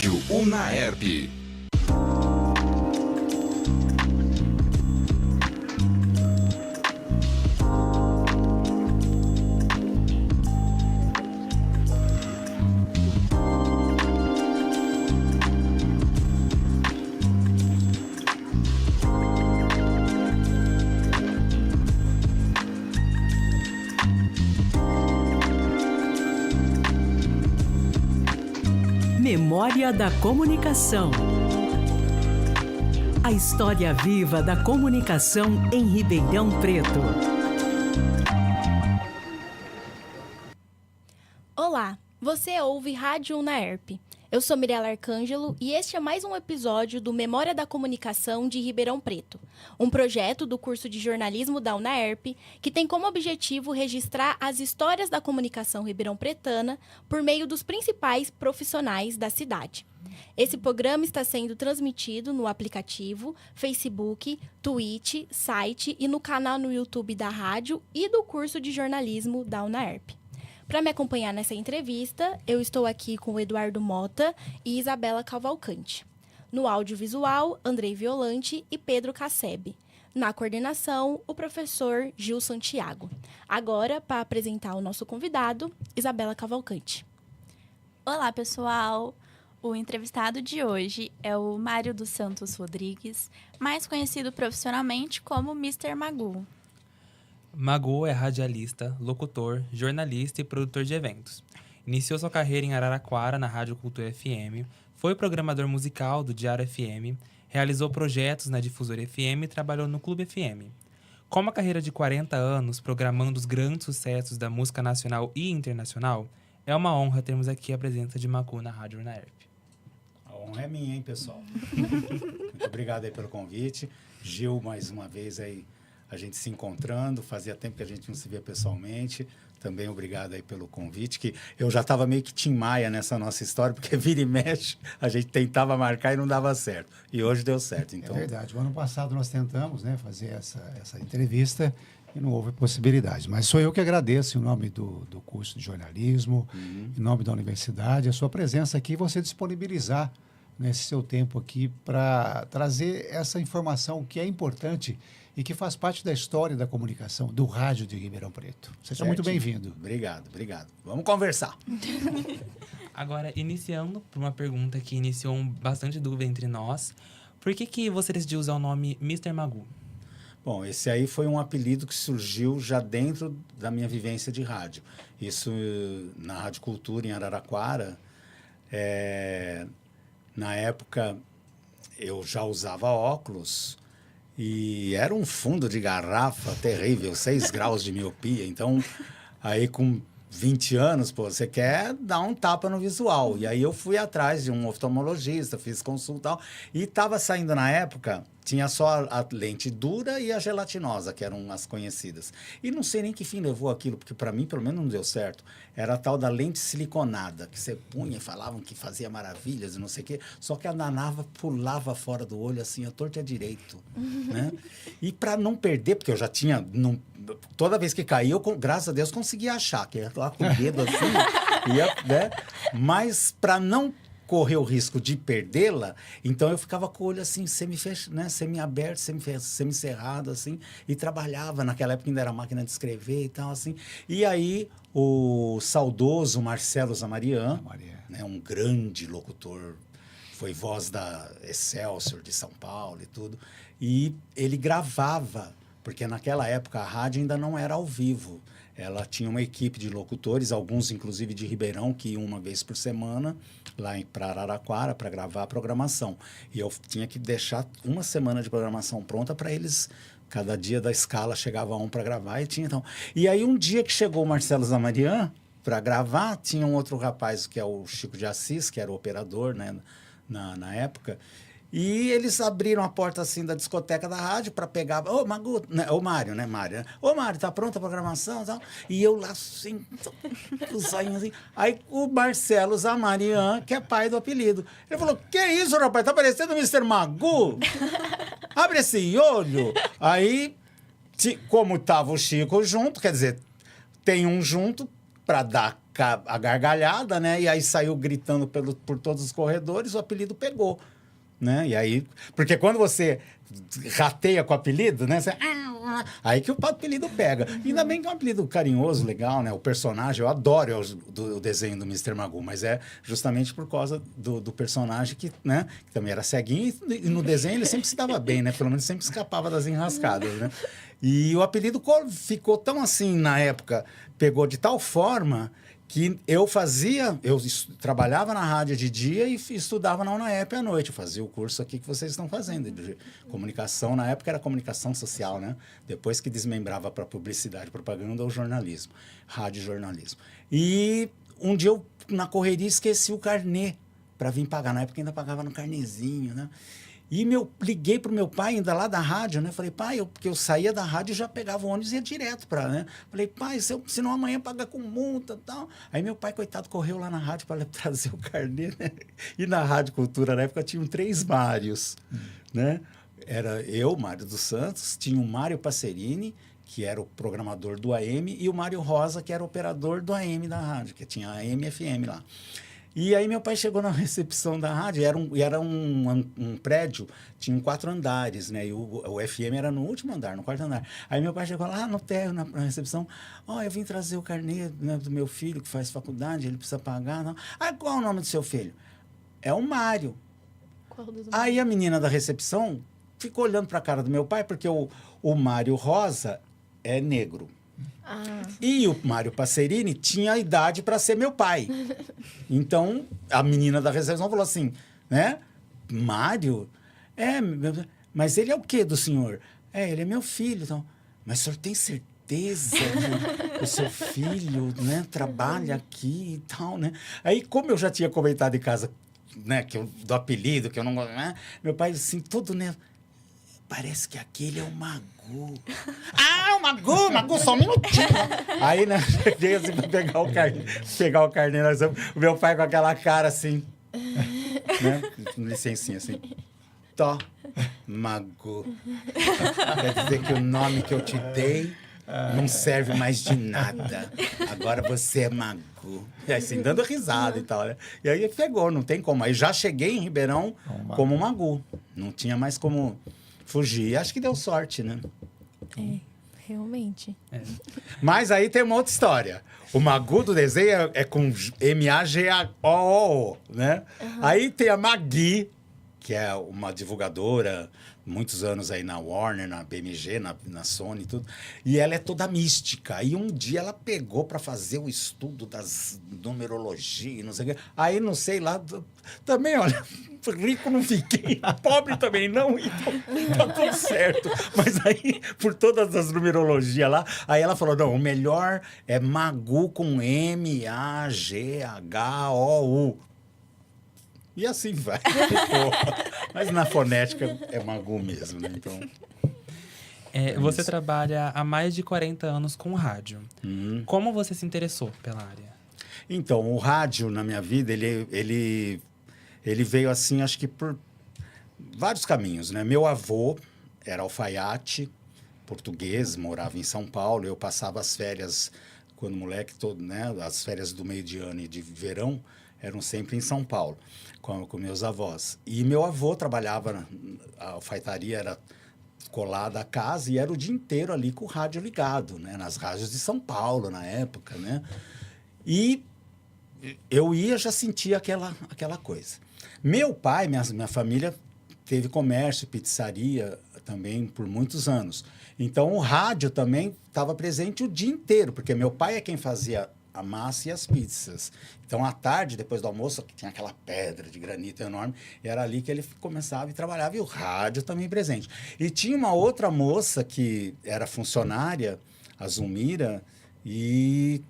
Rádio Unaerp. Memória da Comunicação. A história viva da comunicação em Ribeirão Preto. Olá, você ouve Rádio Unaerp. Eu sou Mirella Arcângelo e este é mais um episódio do Memória da Comunicação de Ribeirão Preto, um projeto do curso de jornalismo da Unaerp que tem como objetivo registrar as histórias da comunicação ribeirão-pretana por meio dos principais profissionais da cidade. Esse programa está sendo transmitido no aplicativo, Facebook, Twitch, site e no canal no YouTube da rádio e do curso de jornalismo da Unaerp. Para me acompanhar nessa entrevista, eu estou aqui com o Eduardo Mota e Isabela Cavalcante. No audiovisual, Andrei Violante e Pedro Cassebe. Na coordenação, o professor Gil Santiago. Agora, para apresentar o nosso convidado, Isabela Cavalcante. Olá, pessoal! O entrevistado de hoje é o Mário dos Santos Rodrigues, mais conhecido profissionalmente como Mr. Magu. Magu é radialista, locutor, jornalista e produtor de eventos. Iniciou sua carreira em Araraquara, na Rádio Cultura FM, foi programador musical do Diário FM, realizou projetos na Difusora FM e trabalhou no Clube FM. Com uma carreira de 40 anos, programando os grandes sucessos da música nacional e internacional, é uma honra termos aqui a presença de Magu na Rádio Unaerp. A honra é minha, hein, pessoal? Muito obrigado aí pelo convite. Gil, mais uma vez aí, a gente se encontrando, fazia tempo que a gente não se via pessoalmente. Também obrigado aí pelo convite, que eu já estava meio que Tim Maia nessa nossa história, porque vira e mexe, a gente tentava marcar e não dava certo. E hoje deu certo. Então... É verdade. O ano passado nós tentamos, né, fazer essa entrevista e não houve possibilidade. Mas sou eu que agradeço em nome do curso de jornalismo, em nome da universidade, a sua presença aqui e você disponibilizar nesse seu tempo aqui para trazer essa informação que é importante e que faz parte da história da comunicação, do rádio de Ribeirão Preto. Seja muito bem-vindo. Obrigado. Vamos conversar. Agora, iniciando por uma pergunta que iniciou bastante dúvida entre nós, por que você decidiu usar o nome Mr. Magu? Bom, esse aí foi um apelido que surgiu já dentro da minha vivência de rádio. Isso na Rádio Cultura, em Araraquara. Na época, eu já usava óculos e era um fundo de garrafa terrível, 6 graus de miopia. Então, aí com 20 anos, pô, você quer dar um tapa no visual. E aí eu fui atrás de um oftalmologista, fiz consulta e estava saindo na época, tinha só a lente dura e a gelatinosa, que eram as conhecidas. E não sei nem que fim levou aquilo, porque para mim, pelo menos, não deu certo. Era a tal da lente siliconada, que você punha e falavam que fazia maravilhas e não sei o quê, só que a danava pulava fora do olho, assim, a torta e a direito, né? E para não perder, porque eu já tinha... toda vez que caía, eu, graças a Deus, conseguia achar, que ia lá com o dedo assim, né? Mas para não correr o risco de perdê-la, então eu ficava com o olho assim, semi-aberto, semi-cerrado, assim, e trabalhava. Naquela época ainda era máquina de escrever e tal, assim. E aí, o saudoso Marcelo Zamarian, né, um grande locutor, foi voz da Excelsior de São Paulo e tudo, e ele gravava, porque naquela época a rádio ainda não era ao vivo. Ela tinha uma equipe de locutores, alguns inclusive de Ribeirão, que iam uma vez por semana lá para Araraquara para gravar a programação. E eu tinha que deixar uma semana de programação pronta para eles. Cada dia da escala chegava um para gravar e tinha então. E aí um dia que chegou o Marcelo Zamarian para gravar, tinha um outro rapaz que é o Chico de Assis, que era o operador, né, na época. E eles abriram a porta assim da discoteca da rádio para pegar... Ô, Magu... Né, ô, Mário, né? Mário, né? Ô, Mário, tá pronta a programação e tal? E eu lá assim, os olhinhos assim. Aí o Marcelo Zamarian, que é pai do apelido, ele falou, que isso, rapaz? Tá parecendo o Mr. Magu? Abre esse olho. Aí, como tava o Chico junto, quer dizer, tem um junto para dar a gargalhada, né? E aí saiu gritando por todos os corredores, o apelido pegou, né? E aí... Porque quando você rateia com o apelido, né? Aí que o apelido pega. Ainda bem que é um apelido carinhoso, legal, né? O personagem, eu adoro o desenho do Mr. Magoo, mas é justamente por causa do personagem que, né? Que também era ceguinho e no desenho ele sempre se dava bem, né? Pelo menos sempre escapava das enrascadas, né? E o apelido ficou tão assim na época, pegou de tal forma que eu trabalhava na rádio de dia e estudava na UNAEP à noite. Eu fazia o curso aqui que vocês estão fazendo, de comunicação. Na época era comunicação social, né? Depois que desmembrava para publicidade, propaganda ou jornalismo, rádio e jornalismo. E um dia eu, na correria, esqueci o carnê para vir pagar. Na época ainda pagava no carnezinho, né? E liguei pro meu pai, ainda lá da rádio, né? Falei, pai, porque eu saía da rádio e já pegava o ônibus e ia direto para, né? Falei, pai, senão amanhã paga com multa e tal. Aí meu pai, coitado, correu lá na rádio para trazer o carnê, né? E na Rádio Cultura, na época, tinham 3 Mários, né? Era eu, Mário dos Santos, tinha o Mário Passerini, que era o programador do AM, e o Mário Rosa, que era o operador do AM da rádio, que tinha AM e FM lá. E aí meu pai chegou na recepção da rádio, era um prédio, tinha 4 andares, né? E o FM era no último andar, no 4º andar. Aí meu pai chegou lá no térreo, na recepção, eu vim trazer o carnê, né, do meu filho, que faz faculdade, ele precisa pagar. Não. Qual é o nome do seu filho? É o Mário. Qual dos Aí a menina da recepção ficou olhando para a cara do meu pai, porque o Mário Rosa é negro. E o Mário Passerini tinha a idade para ser meu pai. Então, a menina da recepção falou assim, né? Mário? Mas ele é o quê do senhor? Ele é meu filho. Então, mas o senhor tem certeza que o seu filho, né, trabalha aqui e tal, né? Aí, como eu já tinha comentado em casa, né, do apelido, que eu não... Né, meu pai, assim, todo, né? Parece que aquele é o Magoo. O Magoo, só um minutinho. Aí, né, cheguei assim pra pegar o carnê, o meu pai com aquela cara assim, né, licencinha assim, Magoo. Quer dizer que o nome que eu te dei não serve mais de nada. Agora você é Magoo. E assim, dando risada e tal, né? E aí pegou, não tem como. Aí já cheguei em Ribeirão como Magoo. Não tinha mais como fugir. Acho que deu sorte, né? Realmente. Mas aí tem uma outra história. O Magoo do desenho é com M-A-G-A-O-O, né? Aí tem a Magui, que é uma divulgadora, muitos anos aí na Warner, na BMG, na Sony e tudo. E ela é toda mística. Aí um dia ela pegou para fazer o estudo das numerologia, não sei o quê. Aí, não sei lá, também, olha, rico não fiquei, pobre também não, então tá tudo certo. Mas aí, por todas as numerologias lá, aí ela falou, não, o melhor é Magoo com M-A-G-H-O-U. E assim vai. Mas na fonética é Magoo mesmo, né? Então... você trabalha há mais de 40 anos com rádio. Como você se interessou pela área? Então, o rádio, na minha vida, ele veio assim, acho que por vários caminhos, né? Meu avô era alfaiate, português, morava em São Paulo. Eu passava as férias, quando moleque, né? As férias do meio de ano e de verão eram sempre em São Paulo, com meus avós. E meu avô trabalhava, a alfaiataria era colada à casa e era o dia inteiro ali com o rádio ligado, né? Nas rádios de São Paulo, na época, né? E eu já sentia aquela coisa. Meu pai, minha família teve comércio, pizzaria também por muitos anos. Então, o rádio também estava presente o dia inteiro, porque meu pai é quem fazia a massa e as pizzas. Então, à tarde, depois do almoço, que tinha aquela pedra de granito enorme, era ali que ele começava e trabalhava, e o rádio também presente. E tinha uma outra moça que era funcionária, a Zulmira, e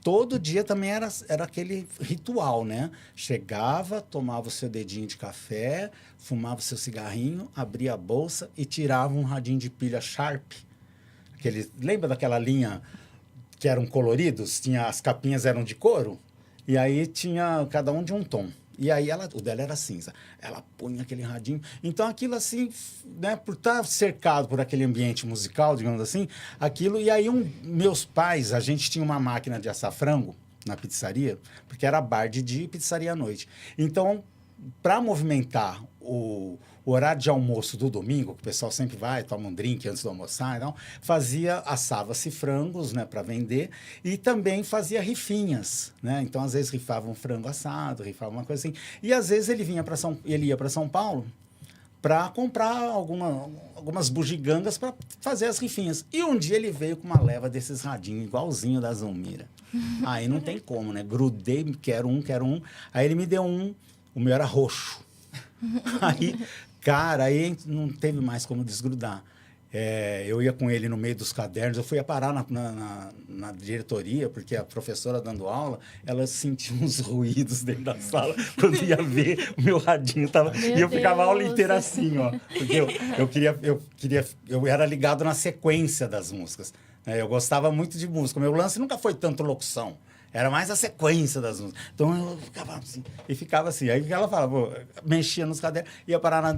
todo dia também era aquele ritual, né? Chegava, tomava o seu dedinho de café, fumava o seu cigarrinho, abria a bolsa e tirava um radinho de pilha Sharp. Lembra daquela linha que eram coloridos? As capinhas eram de couro, e aí tinha cada um de um tom. E aí o dela era cinza. Ela punha aquele radinho. Então, aquilo assim, né, por estar cercado por aquele ambiente musical, digamos assim, aquilo... E aí, meus pais, a gente tinha uma máquina de assar frango na pizzaria, porque era bar de dia e pizzaria à noite. Então, para movimentar o horário de almoço do domingo, que o pessoal sempre vai, toma um drink antes do almoçar, então, assava-se frangos, né, para vender, e também fazia rifinhas, né? Então, às vezes, rifava um frango assado, rifava uma coisa assim. E, às vezes, ele ia para São Paulo para comprar algumas bugigangas para fazer as rifinhas. E um dia ele veio com uma leva desses radinhos, igualzinho da Zulmira. Aí não tem como, né? Grudei, quero um. Aí ele me deu um, o meu era roxo. Aí, cara, aí não teve mais como desgrudar. Eu ia com ele no meio dos cadernos, eu fui a parar na diretoria, porque a professora dando aula, ela sentia uns ruídos dentro da sala, quando ia ver, o meu radinho estava... E eu ficava a aula inteira assim, ó. Porque eu era ligado na sequência das músicas. Eu gostava muito de música. Meu lance nunca foi tanto locução. Era mais a sequência das músicas. Então, eu ficava assim. Aí ela falava, mexia nos cadernos, ia parar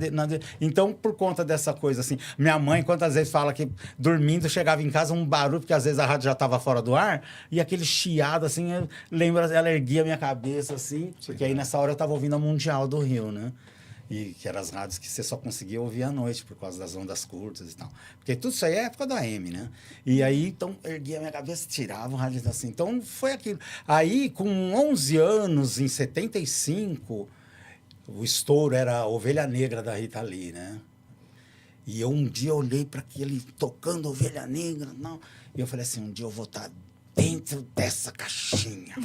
Então, por conta dessa coisa, assim... Minha mãe, quantas vezes fala que dormindo, chegava em casa um barulho, porque às vezes a rádio já estava fora do ar, e aquele chiado, assim, eu lembro, ela erguia a minha cabeça, assim, porque aí nessa hora eu estava ouvindo a Mundial do Rio, né? E que eram as rádios que você só conseguia ouvir à noite, por causa das ondas curtas e tal. Porque tudo isso aí é época da AM, né? E aí, então, erguia a minha cabeça, tirava o rádio assim. Então, foi aquilo. Aí, com 11 anos, em 75, o estouro era a Ovelha Negra da Rita Lee, né? E eu um dia olhei para aquele tocando Ovelha Negra, não. E eu falei assim, um dia eu vou estar dentro dessa caixinha.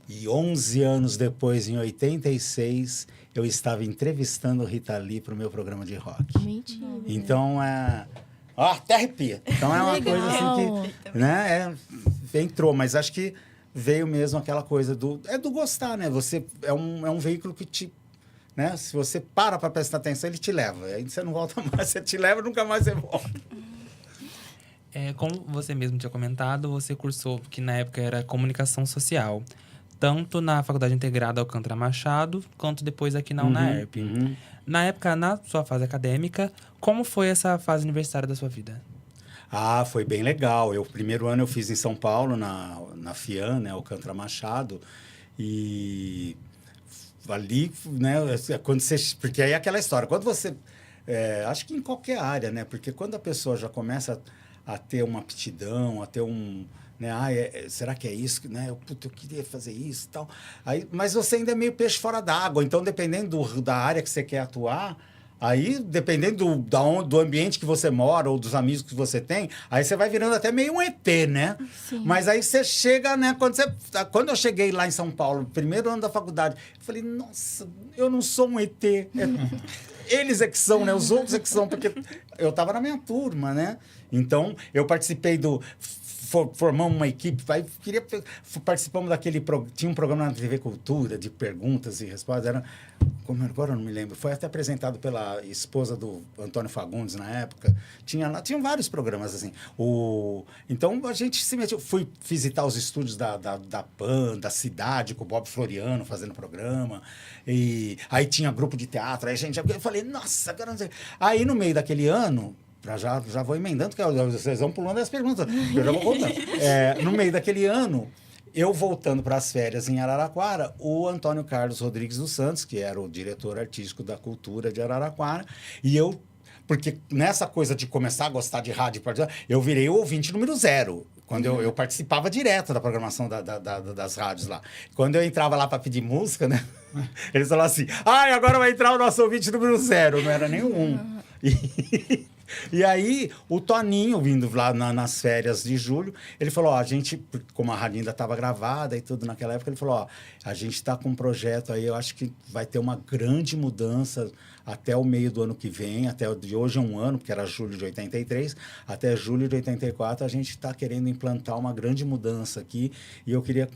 E 11 anos depois, em 86, eu estava entrevistando Rita Lee para o meu programa de rock. Mentira. Então, até arrepia. Então, é uma Legal. coisa assim que... Né, entrou, mas acho que veio mesmo aquela coisa do gostar, né? Você é um veículo que te... Né? Se você para prestar atenção, ele te leva. Aí você não volta mais. Você te leva, nunca mais você volta. Como você mesmo tinha comentado, você cursou, que na época era comunicação social. Tanto na Faculdade Integrada Alcântara Machado, quanto depois aqui na UNAERP. Na época, na sua fase acadêmica, como foi essa fase universitária da sua vida? Foi bem legal. O primeiro ano eu fiz em São Paulo, na FIAN, né, Alcântara Machado. E ali, né, quando você... Porque aí é aquela história. Quando você... acho que em qualquer área, né? Porque quando a pessoa já começa a ter uma aptidão, a ter um... Né? Será que é isso? Né? Eu queria fazer isso e tal. Aí, mas você ainda é meio peixe fora d'água. Então, dependendo da área que você quer atuar, aí, dependendo do ambiente que você mora ou dos amigos que você tem, aí você vai virando até meio um ET, né? Sim. Mas aí você chega, né? Quando eu cheguei lá em São Paulo, primeiro ano da faculdade, eu falei, nossa, eu não sou um ET. Eles é que são, né? Os outros é que são, porque eu estava na minha turma, né? Então, eu participei formamos uma equipe, participamos daquele... Tinha um programa na TV Cultura, de perguntas e respostas, agora eu não me lembro, foi até apresentado pela esposa do Antônio Fagundes na época, tinham vários programas assim. Então, a gente se meteu, fui visitar os estúdios da PAN, da cidade, com o Bob Floriano fazendo programa, e aí tinha grupo de teatro, aí eu falei, nossa, agora não sei. Aí, no meio daquele ano... Já vou emendando, que vocês vão pulando as perguntas. Eu já vou voltando. No meio daquele ano, eu voltando para as férias em Araraquara, o Antônio Carlos Rodrigues dos Santos, que era o diretor artístico da cultura de Araraquara, e eu... Porque nessa coisa de começar a gostar de rádio, eu virei o ouvinte número 0. Quando eu participava direto da programação das rádios lá. Quando eu entrava lá para pedir música, né? Eles falavam assim, agora vai entrar o nosso ouvinte número 0. Não era nenhum. E aí, o Toninho, vindo lá nas férias de julho, ele falou, a gente, como a rádio ainda estava gravada e tudo naquela época, ele falou, a gente está com um projeto aí, eu acho que vai ter uma grande mudança até o meio do ano que vem, até de hoje é um ano, porque era julho de 83, até julho de 84, a gente está querendo implantar uma grande mudança aqui e eu queria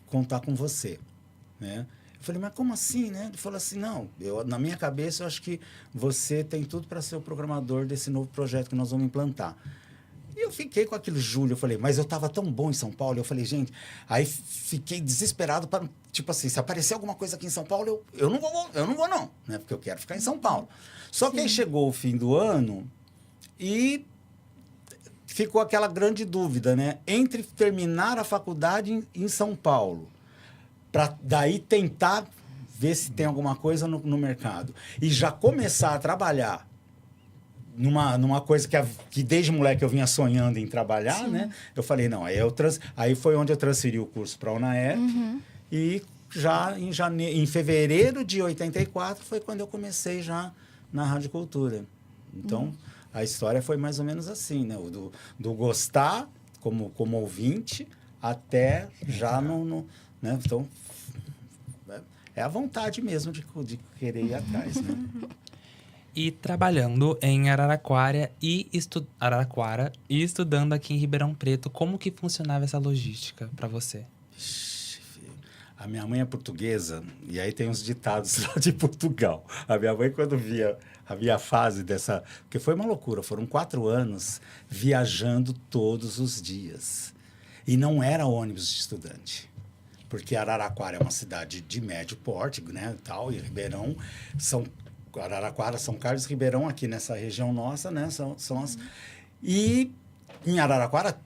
contar com você, né? Eu falei, mas como assim, né? Ele falou assim, não, na minha cabeça eu acho que você tem tudo para ser o programador desse novo projeto que nós vamos implantar. E eu fiquei com aquilo, Júlio, eu falei, mas eu estava tão bom em São Paulo, eu falei, gente, aí fiquei desesperado para, tipo assim, se aparecer alguma coisa aqui em São Paulo, eu não vou não, né? Porque eu quero ficar em São Paulo. Só que aí chegou o fim do ano e ficou aquela grande dúvida, né? Entre terminar a faculdade em São Paulo, para daí tentar ver se tem alguma coisa no mercado, e já começar a trabalhar numa coisa que desde moleque eu vinha sonhando em trabalhar, né? Eu falei, não, aí foi onde eu transferi o curso para a UNAERP, e já em fevereiro de 84 foi quando eu comecei já na Rádio Cultura. Então, a história foi mais ou menos assim, né? Do gostar como ouvinte até já né? Então, é a vontade mesmo de querer ir atrás, né? E trabalhando em Araraquara e estudando aqui em Ribeirão Preto, como que funcionava essa logística para você? A minha mãe é portuguesa, e aí tem uns ditados lá de Portugal. A minha mãe, quando via a minha fase dessa... Porque foi uma loucura, foram 4 anos viajando todos os dias. E não era ônibus de estudante. Porque Araraquara é uma cidade de médio porte, né, tal, e Ribeirão Araraquara, São Carlos e Ribeirão, aqui nessa região nossa, né, são as... E em Araraquara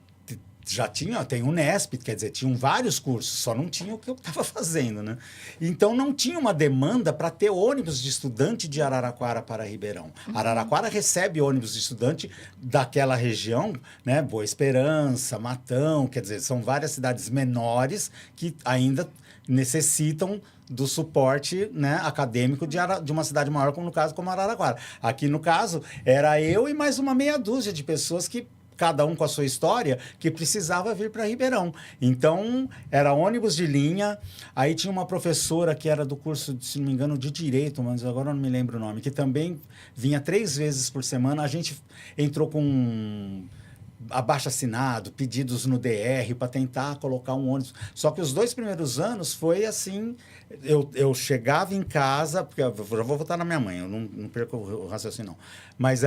tem Unesp, quer dizer, tinham vários cursos, só não tinha o que eu estava fazendo, né? Então, não tinha uma demanda para ter ônibus de estudante de Araraquara para Ribeirão. Araraquara recebe ônibus de estudante daquela região, né? Boa Esperança, Matão, quer dizer, são várias cidades menores que ainda necessitam do suporte, né, acadêmico de uma cidade maior, como no caso, como Araraquara. Aqui, no caso, era eu e mais uma meia dúzia de pessoas que cada um com a sua história, que precisava vir para Ribeirão. Então, era ônibus de linha. Aí tinha uma professora que era do curso, se não me engano, de Direito, mas agora eu não me lembro o nome, que também vinha 3 vezes por semana. A gente entrou com abaixo-assinado, pedidos no DR para tentar colocar um ônibus. Só que os 2 primeiros anos foi assim, eu chegava em casa, porque eu já vou voltar na minha mãe, eu não perco o raciocínio não. Mas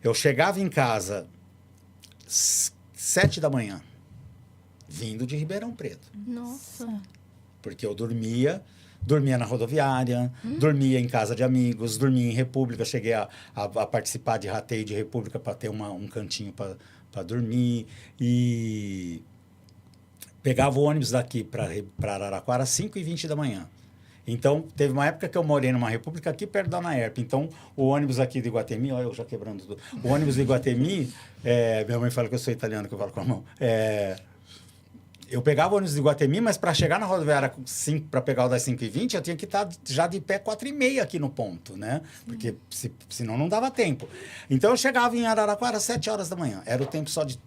eu chegava em casa 7 da manhã, vindo de Ribeirão Preto. Nossa. Porque eu dormia na rodoviária, dormia em casa de amigos, dormia em República, cheguei a participar de rateio de República para ter um cantinho para dormir, e pegava o ônibus daqui para Araraquara às 5h20 da manhã. Então, teve uma época que eu morei numa república aqui perto da UNAERP. Então, o ônibus aqui de Iguatemi... Olha, eu já quebrando tudo. O ônibus de Iguatemi... minha mãe fala que eu sou italiano, que eu falo com a mão. Eu pegava o ônibus de Iguatemi, mas para chegar na rodoviária para pegar o das 5h20, eu tinha que estar já de pé 4h30 aqui no ponto, né? Porque senão não dava tempo. Então, eu chegava em Araraquara às 7 horas da manhã. Era o tempo só de...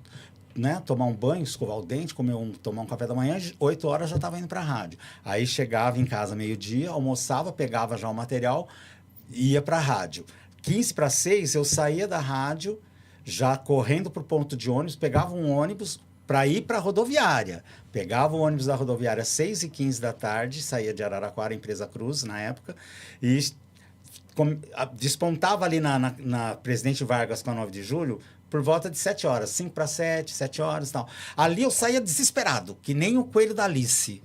né, tomar um banho, escovar o dente, tomar um café da manhã, 8 horas já estava indo para a rádio. Aí chegava em casa meio-dia, almoçava, pegava já o material, ia para a rádio. 5h45 eu saía da rádio, já correndo para o ponto de ônibus, pegava um ônibus para ir para a rodoviária. Pegava o ônibus da rodoviária às 6h15 da tarde, saía de Araraquara, Empresa Cruz, na época, e despontava ali na Presidente Vargas com a 9 de julho, por volta de 7 horas, 5h para 7 horas e tal. Ali eu saía desesperado, que nem o coelho da Alice.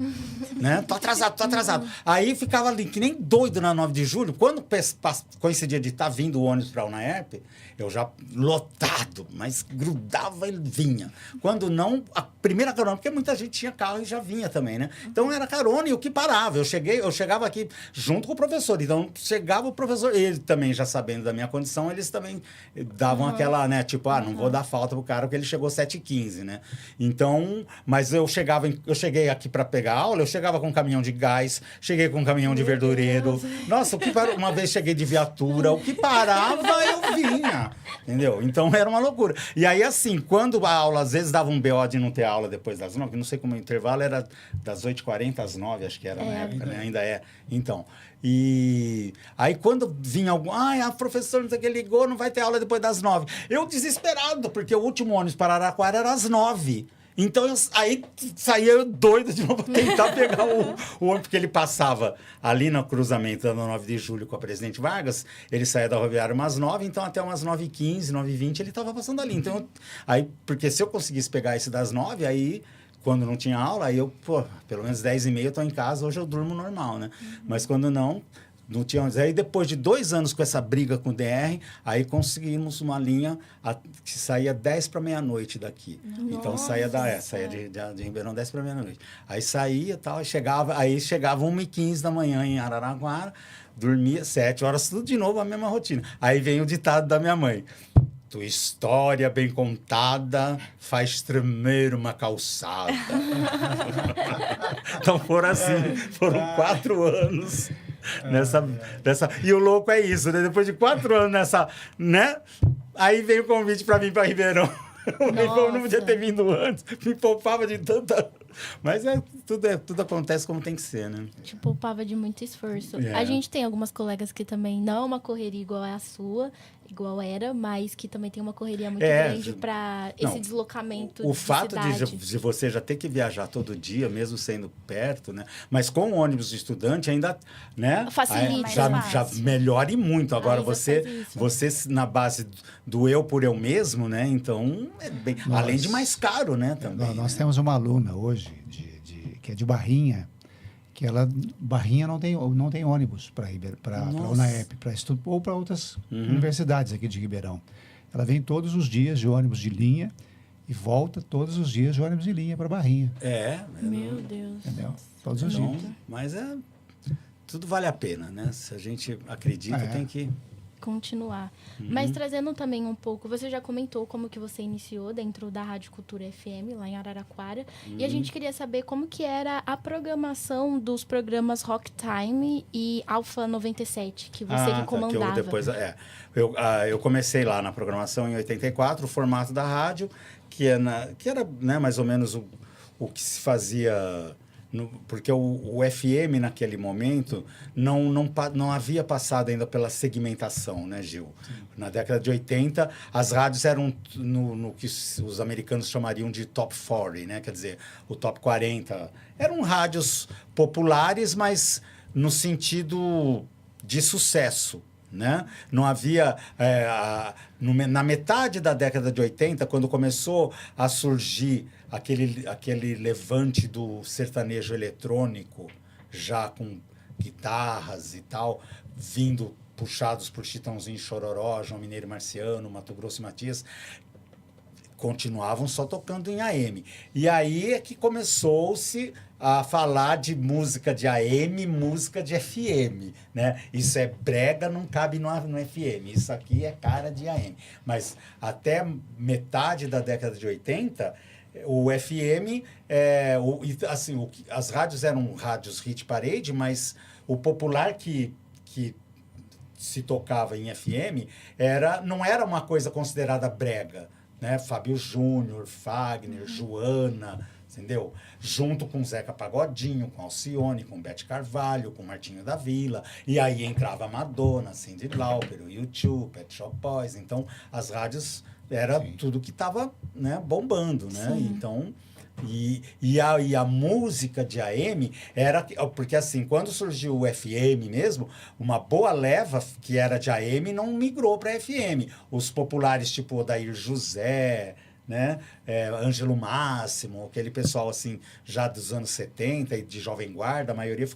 Né? Tô atrasado. Aí ficava ali, que nem doido na 9 de julho. Quando coincidia de estar vindo o ônibus para a UNAERP, eu já lotado, mas grudava e vinha. Quando não, a primeira carona, porque muita gente tinha carro e já vinha também, né? Então era carona e o que parava. Eu chegava aqui junto com o professor. Então chegava o professor, ele também já sabendo da minha condição, eles também davam aquela, né, tipo, não vou dar falta pro cara porque ele chegou 7h15, né? Então, mas eu cheguei aqui para pegar aula, eu chegava com um caminhão de gás, cheguei com um caminhão de verdureiro. Nossa, uma vez cheguei de viatura, o que parava eu vinha, entendeu? Então era uma loucura. E aí assim, quando a aula às vezes dava um BO de não ter aula depois das 9, não sei como o intervalo era das 8h40 às 9, acho que era na época, né? Ainda é. Então, e aí quando vinha algum... a professora não sei o que ligou, não vai ter aula depois das 9. Eu desesperado, porque o último ônibus para Araraquara era às 9. Então, aí saía doido de novo tentar pegar o ônibus, porque ele passava ali no cruzamento da 9 de julho com a Presidente Vargas, ele saía da rodoviária umas 9, então até umas 9h15, 9h20 ele estava passando ali. Então, aí, porque se eu conseguisse pegar esse das 9, aí... Quando não tinha aula, aí eu, pelo menos 10h30 eu tô em casa, hoje eu durmo normal, né? Mas quando não, não tinha onde. Aí depois de 2 anos com essa briga com o DR, aí conseguimos uma linha que saía 10 para meia-noite daqui. Então saía de Ribeirão 10 para meia-noite. Aí saía e tal, aí chegava 1h15 da manhã em Araraquara, dormia 7 horas, tudo de novo a mesma rotina. Aí vem o ditado da minha mãe: tua história bem contada faz tremer uma calçada. Então foram 4 anos nessa. E o louco é isso, né? Depois de 4 anos nessa, né? Aí veio o convite para vir para Ribeirão. Eu não podia ter vindo antes, me poupava de tanta. Mas tudo acontece como tem que ser, né? Te poupava de muito esforço. É. A gente tem algumas colegas que também não é uma correria igual a sua, igual era, mas que também tem uma correria muito grande para esse deslocamento O de fato cidade. de você já ter que viajar todo dia, mesmo sendo perto, né? Mas com o ônibus de estudante ainda, né? Facilita. Já Mais melhora e muito. Agora Aí já você faz isso. na base do eu por eu mesmo, né? Então, além de mais caro, né? Também. Nós temos uma aluna hoje, que é de Barrinha, que Barrinha não tem ônibus para a UNAERP, ou para outras universidades aqui de Ribeirão. Ela vem todos os dias de ônibus de linha e volta todos os dias de ônibus de linha para Barrinha. Meu Deus. Entendeu? Todos os dias. Mas tudo vale a pena, né? Se a gente acredita, tem que... continuar. Mas trazendo também um pouco, você já comentou como que você iniciou dentro da Rádio Cultura FM, lá em Araraquara, e a gente queria saber como que era a programação dos programas Rock Time e Alfa 97, que você que comandava. Eu comecei lá na programação em 84, o formato da rádio, que era né, mais ou menos o que se fazia... Porque o FM, naquele momento, não havia passado ainda pela segmentação, né, Gil? Sim. Na década de 80, as rádios eram no que os americanos chamariam de top 40, né? Quer dizer, o top 40. Eram rádios populares, mas no sentido de sucesso. Né? Não havia... na metade da década de 80, quando começou a surgir aquele levante do sertanejo eletrônico, já com guitarras e tal, puxados por Chitãozinho e Chororó, João Mineiro e Marciano, Mato Grosso e Matias, continuavam só tocando em AM. E aí é que começou-se a falar de música de AM, música de FM, né? Isso é brega, não cabe no FM. Isso aqui é cara de AM. Mas até metade da década de 80, o FM, as rádios eram rádios hit parade, mas o popular que se tocava em FM não era uma coisa considerada brega, né? Fábio Júnior, Fagner, Joana, entendeu? Junto com Zeca Pagodinho, com Alcione, com Bete Carvalho, com Martinho da Vila. E aí entrava Madonna, Cyndi Lauper, o U2, Pet Shop Boys. Então, as rádios era tudo que estava, né, bombando, né? Sim. Então... E a música de AM era... Porque, assim, quando surgiu o FM mesmo, uma boa leva que era de AM não migrou para FM. Os populares, tipo Odair José, né? Ângelo Máximo, aquele pessoal, assim, já dos anos 70 e de Jovem Guarda, a maioria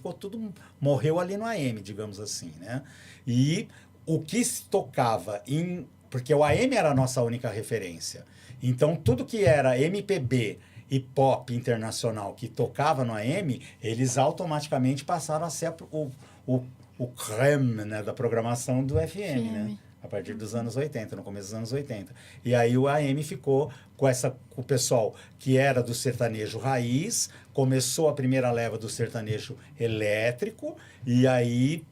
morreu ali no AM, digamos assim, né? E o que se tocava porque o AM era a nossa única referência. Então, tudo que era MPB e pop internacional que tocava no AM, eles automaticamente passaram a ser o creme, né, da programação do FM, né? A partir dos anos 80, no começo dos anos 80. E aí o AM ficou com o pessoal que era do sertanejo raiz, começou a primeira leva do sertanejo elétrico, e aí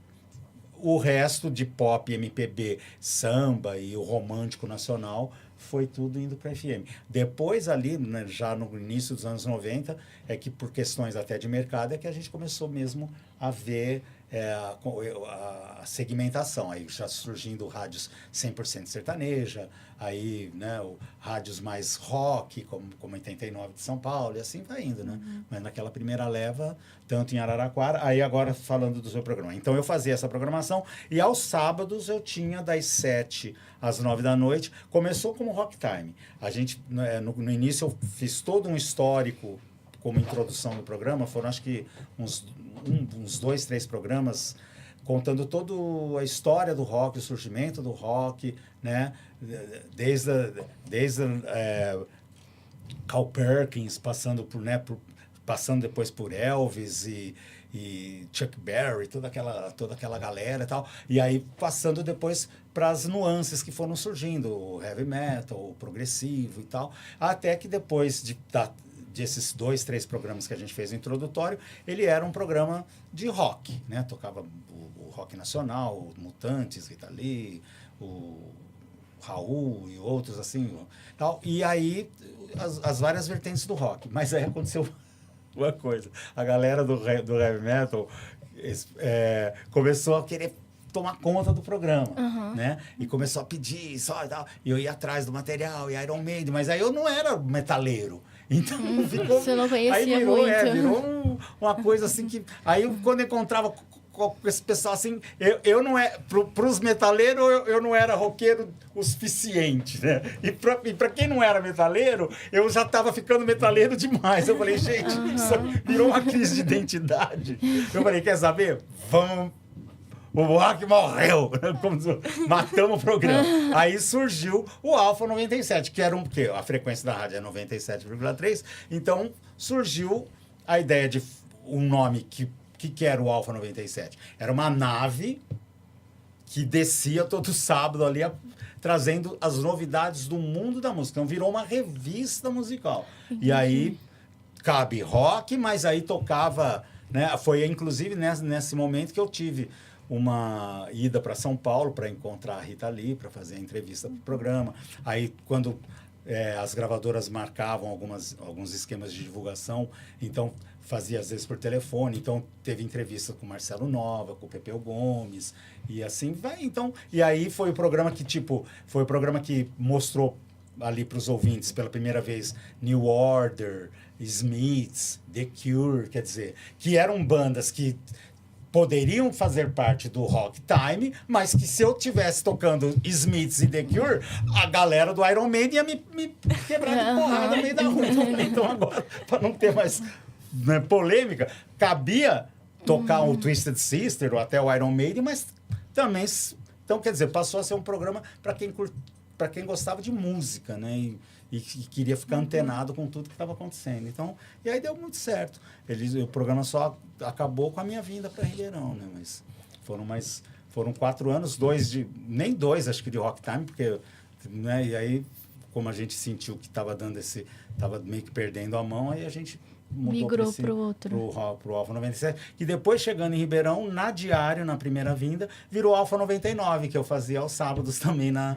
o resto de pop, MPB, samba e o romântico nacional foi tudo indo para FM. Depois ali, né, já no início dos anos 90, é que por questões até de mercado, é que a gente começou mesmo a ver a segmentação. Aí já surgindo rádios 100% sertaneja, aí, né, rádios mais rock, como 89 de São Paulo, e assim vai indo, né? Mas naquela primeira leva, tanto em Araraquara, aí agora falando do seu programa. Então eu fazia essa programação e aos sábados eu tinha das 7 às 9 da noite, começou como Rock Time. A gente, no início eu fiz todo um histórico como introdução do programa, foram acho que uns 2, 3 programas contando toda a história do rock, o surgimento do rock, né? Desde Carl Perkins, passando passando depois por Elvis e Chuck Berry, toda aquela galera e tal. E aí passando depois para as nuances que foram surgindo, o heavy metal, o progressivo e tal. Até que depois desses 2, 3 programas que a gente fez no introdutório, ele era um programa de rock, né? Tocava o rock nacional, o Mutantes, Rita Lee, o Raul e outros assim. Tal. E aí as várias vertentes do rock. Mas aí aconteceu uma coisa. A galera do heavy metal começou a querer tomar conta do programa, né? E começou a pedir só e tal. E eu ia atrás do material, e Iron Maiden. Mas aí eu não era metaleiro. Então ficou... Você não conhecia aí virou, muito. Virou uma coisa assim que... Aí quando eu encontrava com esse pessoal assim, eu não é... Para os metaleiros, eu não era roqueiro o suficiente, né? E para quem não era metaleiro, eu já estava ficando metaleiro demais. Eu falei, gente, isso virou uma crise de identidade. Eu falei, quer saber? Vamos... O rock morreu. Matamos o programa. Aí surgiu o Alfa 97, que era porque a frequência da rádio é 97,3. Então, surgiu a ideia de um nome que era o Alfa 97. Era uma nave que descia todo sábado ali, trazendo as novidades do mundo da música. Então, virou uma revista musical. E aí, cabe rock, mas aí tocava... Né? Foi, inclusive, nesse momento que eu tive uma ida para São Paulo para encontrar a Rita Lee, para fazer a entrevista para o programa. Aí, quando as gravadoras marcavam alguns esquemas de divulgação, então fazia às vezes por telefone. Então, teve entrevista com o Marcelo Nova, com o Pepeu Gomes, e assim vai. Então, e aí foi o programa que mostrou ali para os ouvintes pela primeira vez New Order, Smiths, The Cure, quer dizer, que eram bandas que poderiam fazer parte do Rock Time, mas que se eu tivesse tocando Smiths e The Cure, a galera do Iron Maiden ia me quebrar de porrada no meio da rua. Então agora, para não ter mais polêmica, cabia tocar o Twisted Sister ou até o Iron Maiden, mas também... Então, quer dizer, passou a ser um programa para quem gostava de música, né? E queria ficar antenado com tudo que estava acontecendo. Então, e aí deu muito certo. O programa só acabou com a minha vinda para Ribeirão, né? Mas foram 4 anos, nem dois, acho que de Rock Time, porque, né? E aí, como a gente sentiu que estava meio que perdendo a mão, aí a gente migrou para o outro. Pro Alfa 97, que depois, chegando em Ribeirão, na Diário, na primeira vinda, virou Alfa 99, que eu fazia aos sábados também na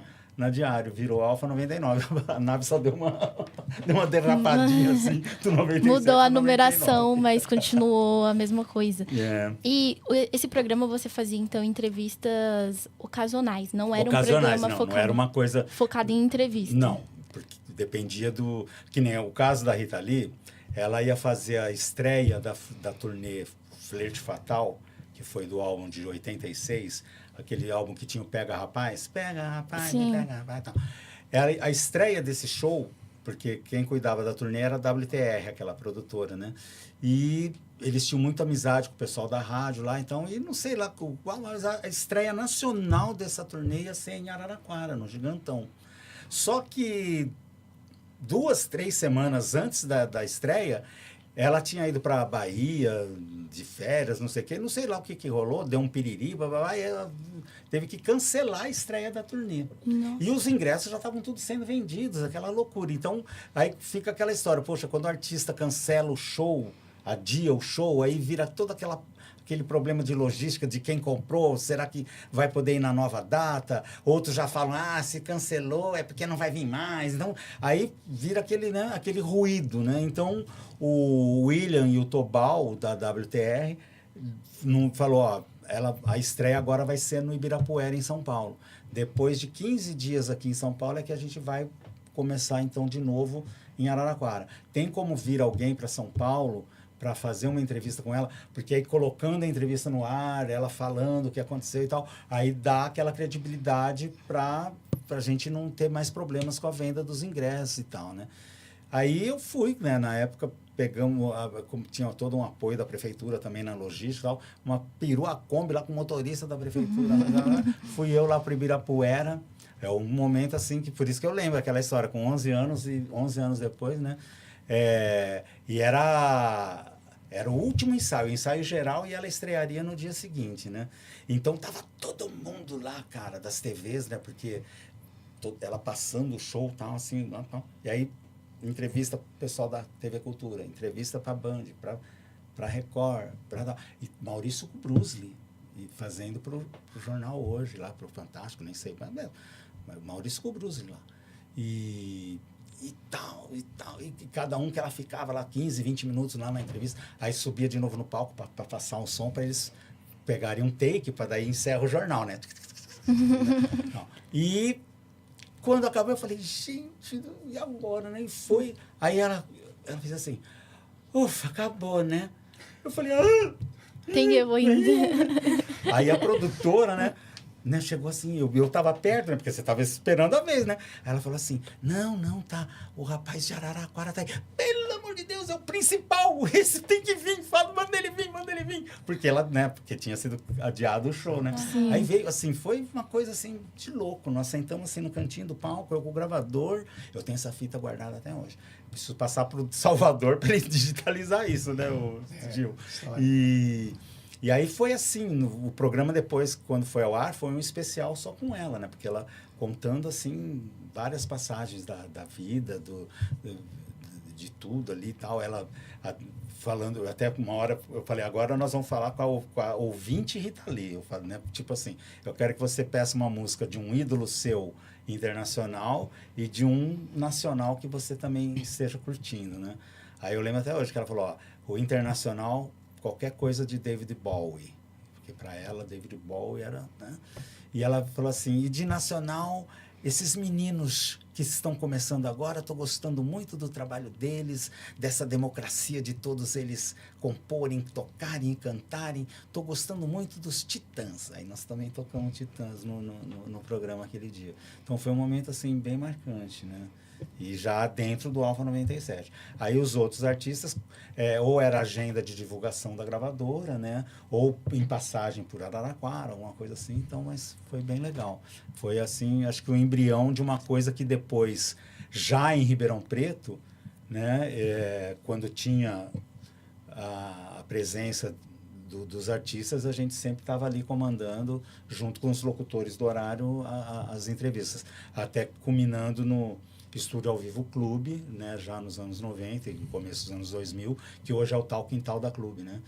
Diário, virou Alfa 99. A nave só deu uma derrapadinha assim, do 97. Mudou a numeração, mas continuou a mesma coisa. Yeah. E esse programa você fazia, então, entrevistas ocasionais, não era um programa não era uma coisa... focado em entrevista. Não, porque dependia do... Que nem o caso da Rita Lee, ela ia fazer a estreia da turnê Flerte Fatal, que foi do álbum de 86, aquele álbum que tinha o Pega Rapaz, Pega Rapaz, Sim. Pega Rapaz, tal. A estreia desse show, porque quem cuidava da turnê era a WTR, aquela produtora, né? E eles tinham muita amizade com o pessoal da rádio lá, então, e não sei lá qual, mas a estreia nacional dessa turnê ia ser em Araraquara, no Gigantão. Só que 2, 3 semanas antes da estreia, ela tinha ido para a Bahia de férias, não sei o quê, não sei lá o que rolou, deu um piriri, e ela teve que cancelar a estreia da turnê. Nossa. E os ingressos já estavam tudo sendo vendidos, aquela loucura. Então, aí fica aquela história, poxa, quando o artista cancela o show, adia o show, aí vira todo aquele problema de logística de quem comprou, será que vai poder ir na nova data? Outros já falam, se cancelou é porque não vai vir mais. Então, aí vira aquele ruído, né? Então, o William e o Tobal, da WTR, falou, a estreia agora vai ser no Ibirapuera, em São Paulo. Depois de 15 dias aqui em São Paulo é que a gente vai começar, então, de novo em Araraquara. Tem como vir alguém para São Paulo para fazer uma entrevista com ela, porque aí colocando a entrevista no ar, ela falando o que aconteceu e tal, aí dá aquela credibilidade para a gente não ter mais problemas com a venda dos ingressos e tal, né? Aí eu fui, né, na época, pegamos, como tinha todo um apoio da prefeitura também na logística e tal, uma perua Kombi lá com o motorista da prefeitura. Fui eu lá para Ibirapuera. É um momento assim, que por isso que eu lembro aquela história, com 11 anos e 11 anos depois, né? E era o último ensaio, o ensaio geral, e ela estrearia no dia seguinte, né? Então tava todo mundo lá, cara, das TVs, né? Porque ela passando o show, tal, assim, tal. E aí entrevista pro pessoal da TV Cultura, entrevista para Band, para Record, e Maurício Brusley, e fazendo pro jornal Hoje, lá pro Fantástico, nem sei, mas Maurício Brusley lá. E tal, e cada um que ela ficava lá 15, 20 minutos lá na entrevista, aí subia de novo no palco para passar um som, para eles pegarem um take, para daí encerra o jornal, né? E quando acabou, eu falei, gente, e agora, né? E foi. Aí ela fez assim, ufa, acabou, né? Eu falei, Tem eu ainda. Aí a produtora, né, chegou assim, eu tava perto, né, porque você tava esperando a vez, né? Aí ela falou assim, não, tá, o rapaz de Araraquara tá aí. Pelo amor de Deus, é o principal, esse tem que vir, manda ele vir. Porque ela, né, porque tinha sido adiado o show, né? Sim. Aí veio, assim, foi uma coisa, assim, de louco. Nós sentamos, assim, no cantinho do palco, eu com o gravador, eu tenho essa fita guardada até hoje. Preciso passar pro Salvador para ele digitalizar isso, né, o Gil? E aí foi assim, o programa depois, quando foi ao ar, foi um especial só com ela, né? Porque ela contando, assim, várias passagens da vida, de tudo ali e tal. Ela falando, até uma hora eu falei, agora nós vamos falar com a ouvinte Rita Lee. Eu falo, né? Tipo assim, eu quero que você peça uma música de um ídolo seu internacional e de um nacional que você também esteja curtindo, né? Aí eu lembro até hoje que ela falou, ó, o internacional... qualquer coisa de David Bowie, porque para ela David Bowie era, né? E ela falou assim, e de nacional, esses meninos que estão começando agora, estou gostando muito do trabalho deles, dessa democracia de todos eles comporem, tocarem e cantarem, estou gostando muito dos Titãs. Aí nós também tocamos Titãs no programa aquele dia. Então foi um momento assim bem marcante, né? E já dentro do Alfa 97. Aí os outros artistas, ou era agenda de divulgação da gravadora, né? Ou em passagem por Araraquara, alguma coisa assim. Então, mas foi bem legal. Foi assim, acho que o embrião de uma coisa que depois, já em Ribeirão Preto, né? Quando tinha a presença dos artistas, a gente sempre estava ali comandando, junto com os locutores do horário, as entrevistas. Até culminando no Estúdio ao Vivo Clube, né, já nos anos 90 e no começo dos anos 2000, que hoje é o tal Quintal da Clube, né?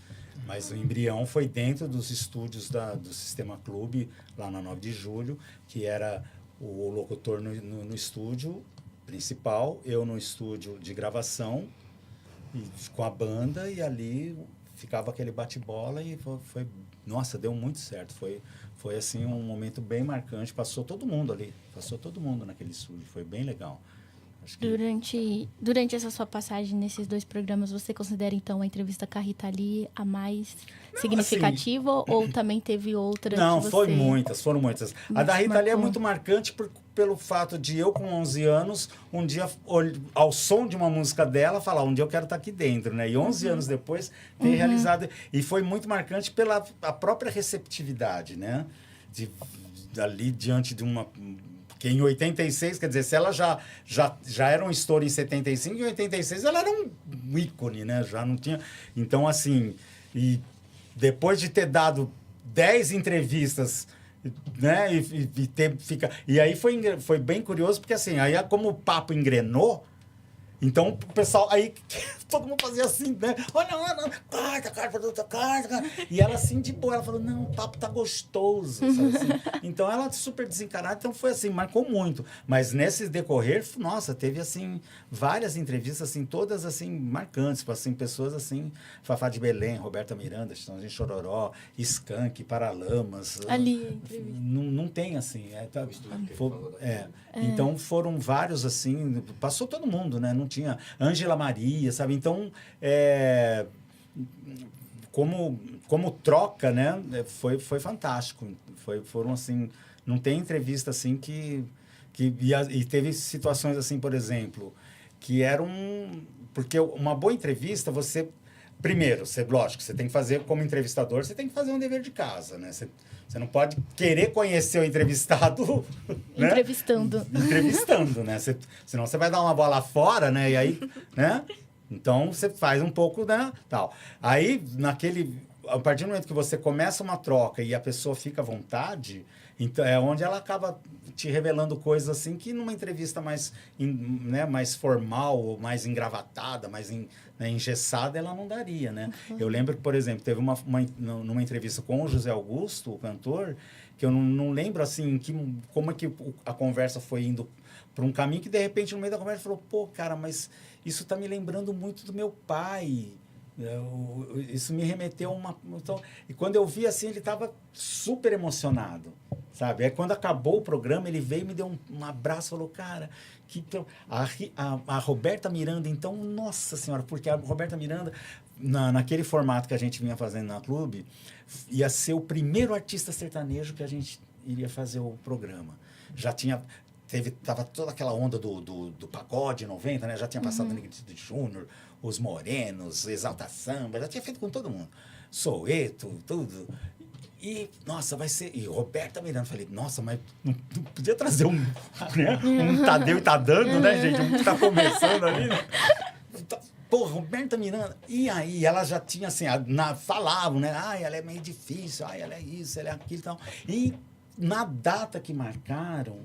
Mas o embrião foi dentro dos estúdios do Sistema Clube, lá na 9 de Julho, que era o locutor no estúdio principal, eu no estúdio de gravação, e com a banda, e ali ficava aquele bate-bola e foi... Nossa, deu muito certo. Foi assim, um momento bem marcante. Passou todo mundo ali. Passou todo mundo naquele estúdio. Foi bem legal. Acho que... Durante essa sua passagem nesses dois programas, você considera, então, a entrevista com a Rita Lee a mais significativa? Assim, ou também teve outra? Não, que você... foram muitas. A da Rita Lee é muito marcante pelo fato de eu, com 11 anos, um dia, ao som de uma música dela, falar, um dia eu quero estar aqui dentro, né? E 11 anos depois, ter realizado... E foi muito marcante pela a própria receptividade, né? Ali, diante de uma... Porque em 86, quer dizer, se ela já era um estouro em 75, em 86 ela era um ícone, né? Já não tinha... Então, assim, e depois de ter dado 10 entrevistas, né? E aí foi bem curioso, porque assim, aí como o papo engrenou, então o pessoal, aí todo mundo fazia assim, né? Olha, corta. E ela assim, de boa, ela falou, não, o papo tá gostoso, sabe assim? Então ela super desencarada, então foi assim, marcou muito. Mas nesse decorrer, nossa, teve assim, várias entrevistas, assim, todas assim, marcantes, assim, pessoas assim, Fafá de Belém, Roberta Miranda, Chitãozinho Chororó, Skank, Paralamas. Ali, não tem assim, Então foram vários assim, passou todo mundo, né? Não tinha Ângela Maria, sabe? Então, como troca, né? Foi fantástico. Foram assim, não tem entrevista assim e teve situações assim, por exemplo, que eram porque uma boa entrevista, primeiro, lógico, você tem que fazer, como entrevistador, você tem que fazer um dever de casa, né? Você não pode querer conhecer o entrevistado... né? Entrevistando, né? Senão você vai dar uma bola fora, né? E aí, né? Então, você faz um pouco, né? Tal. Aí, a partir do momento que você começa uma troca e a pessoa fica à vontade, então é onde ela acaba te revelando coisas assim que numa entrevista mais formal, mais engravatada, mais engessada, ela não daria, né? Eu lembro que, por exemplo, teve numa entrevista com o José Augusto, o cantor, que eu não lembro assim como é que a conversa foi indo para um caminho que, de repente, no meio da conversa, falou, pô, cara, mas isso tá me lembrando muito do meu pai. Isso me remeteu a uma... Então, e quando eu vi assim, ele estava super emocionado, sabe? Aí quando acabou o programa, ele veio e me deu um abraço, falou, cara, a Roberta Miranda, então, nossa senhora, porque a Roberta Miranda, naquele formato que a gente vinha fazendo na Clube, ia ser o primeiro artista sertanejo que a gente iria fazer o programa. Já tinha... Tava toda aquela onda do pagode 90, né? Já tinha passado Negritude Júnior, Os Morenos, Exalta Samba, já tinha feito com todo mundo. Soweto, tudo. E, nossa, vai ser... E Roberta Miranda, falei, nossa, mas não podia trazer um Tadeu e tá dando, né, gente? Um que tá começando ali, né? Pô, Roberta Miranda. E aí, ela já tinha, assim, falavam, né? Ai, ela é meio difícil, ai, ela é isso, ela é aquilo e tal. E na data que marcaram...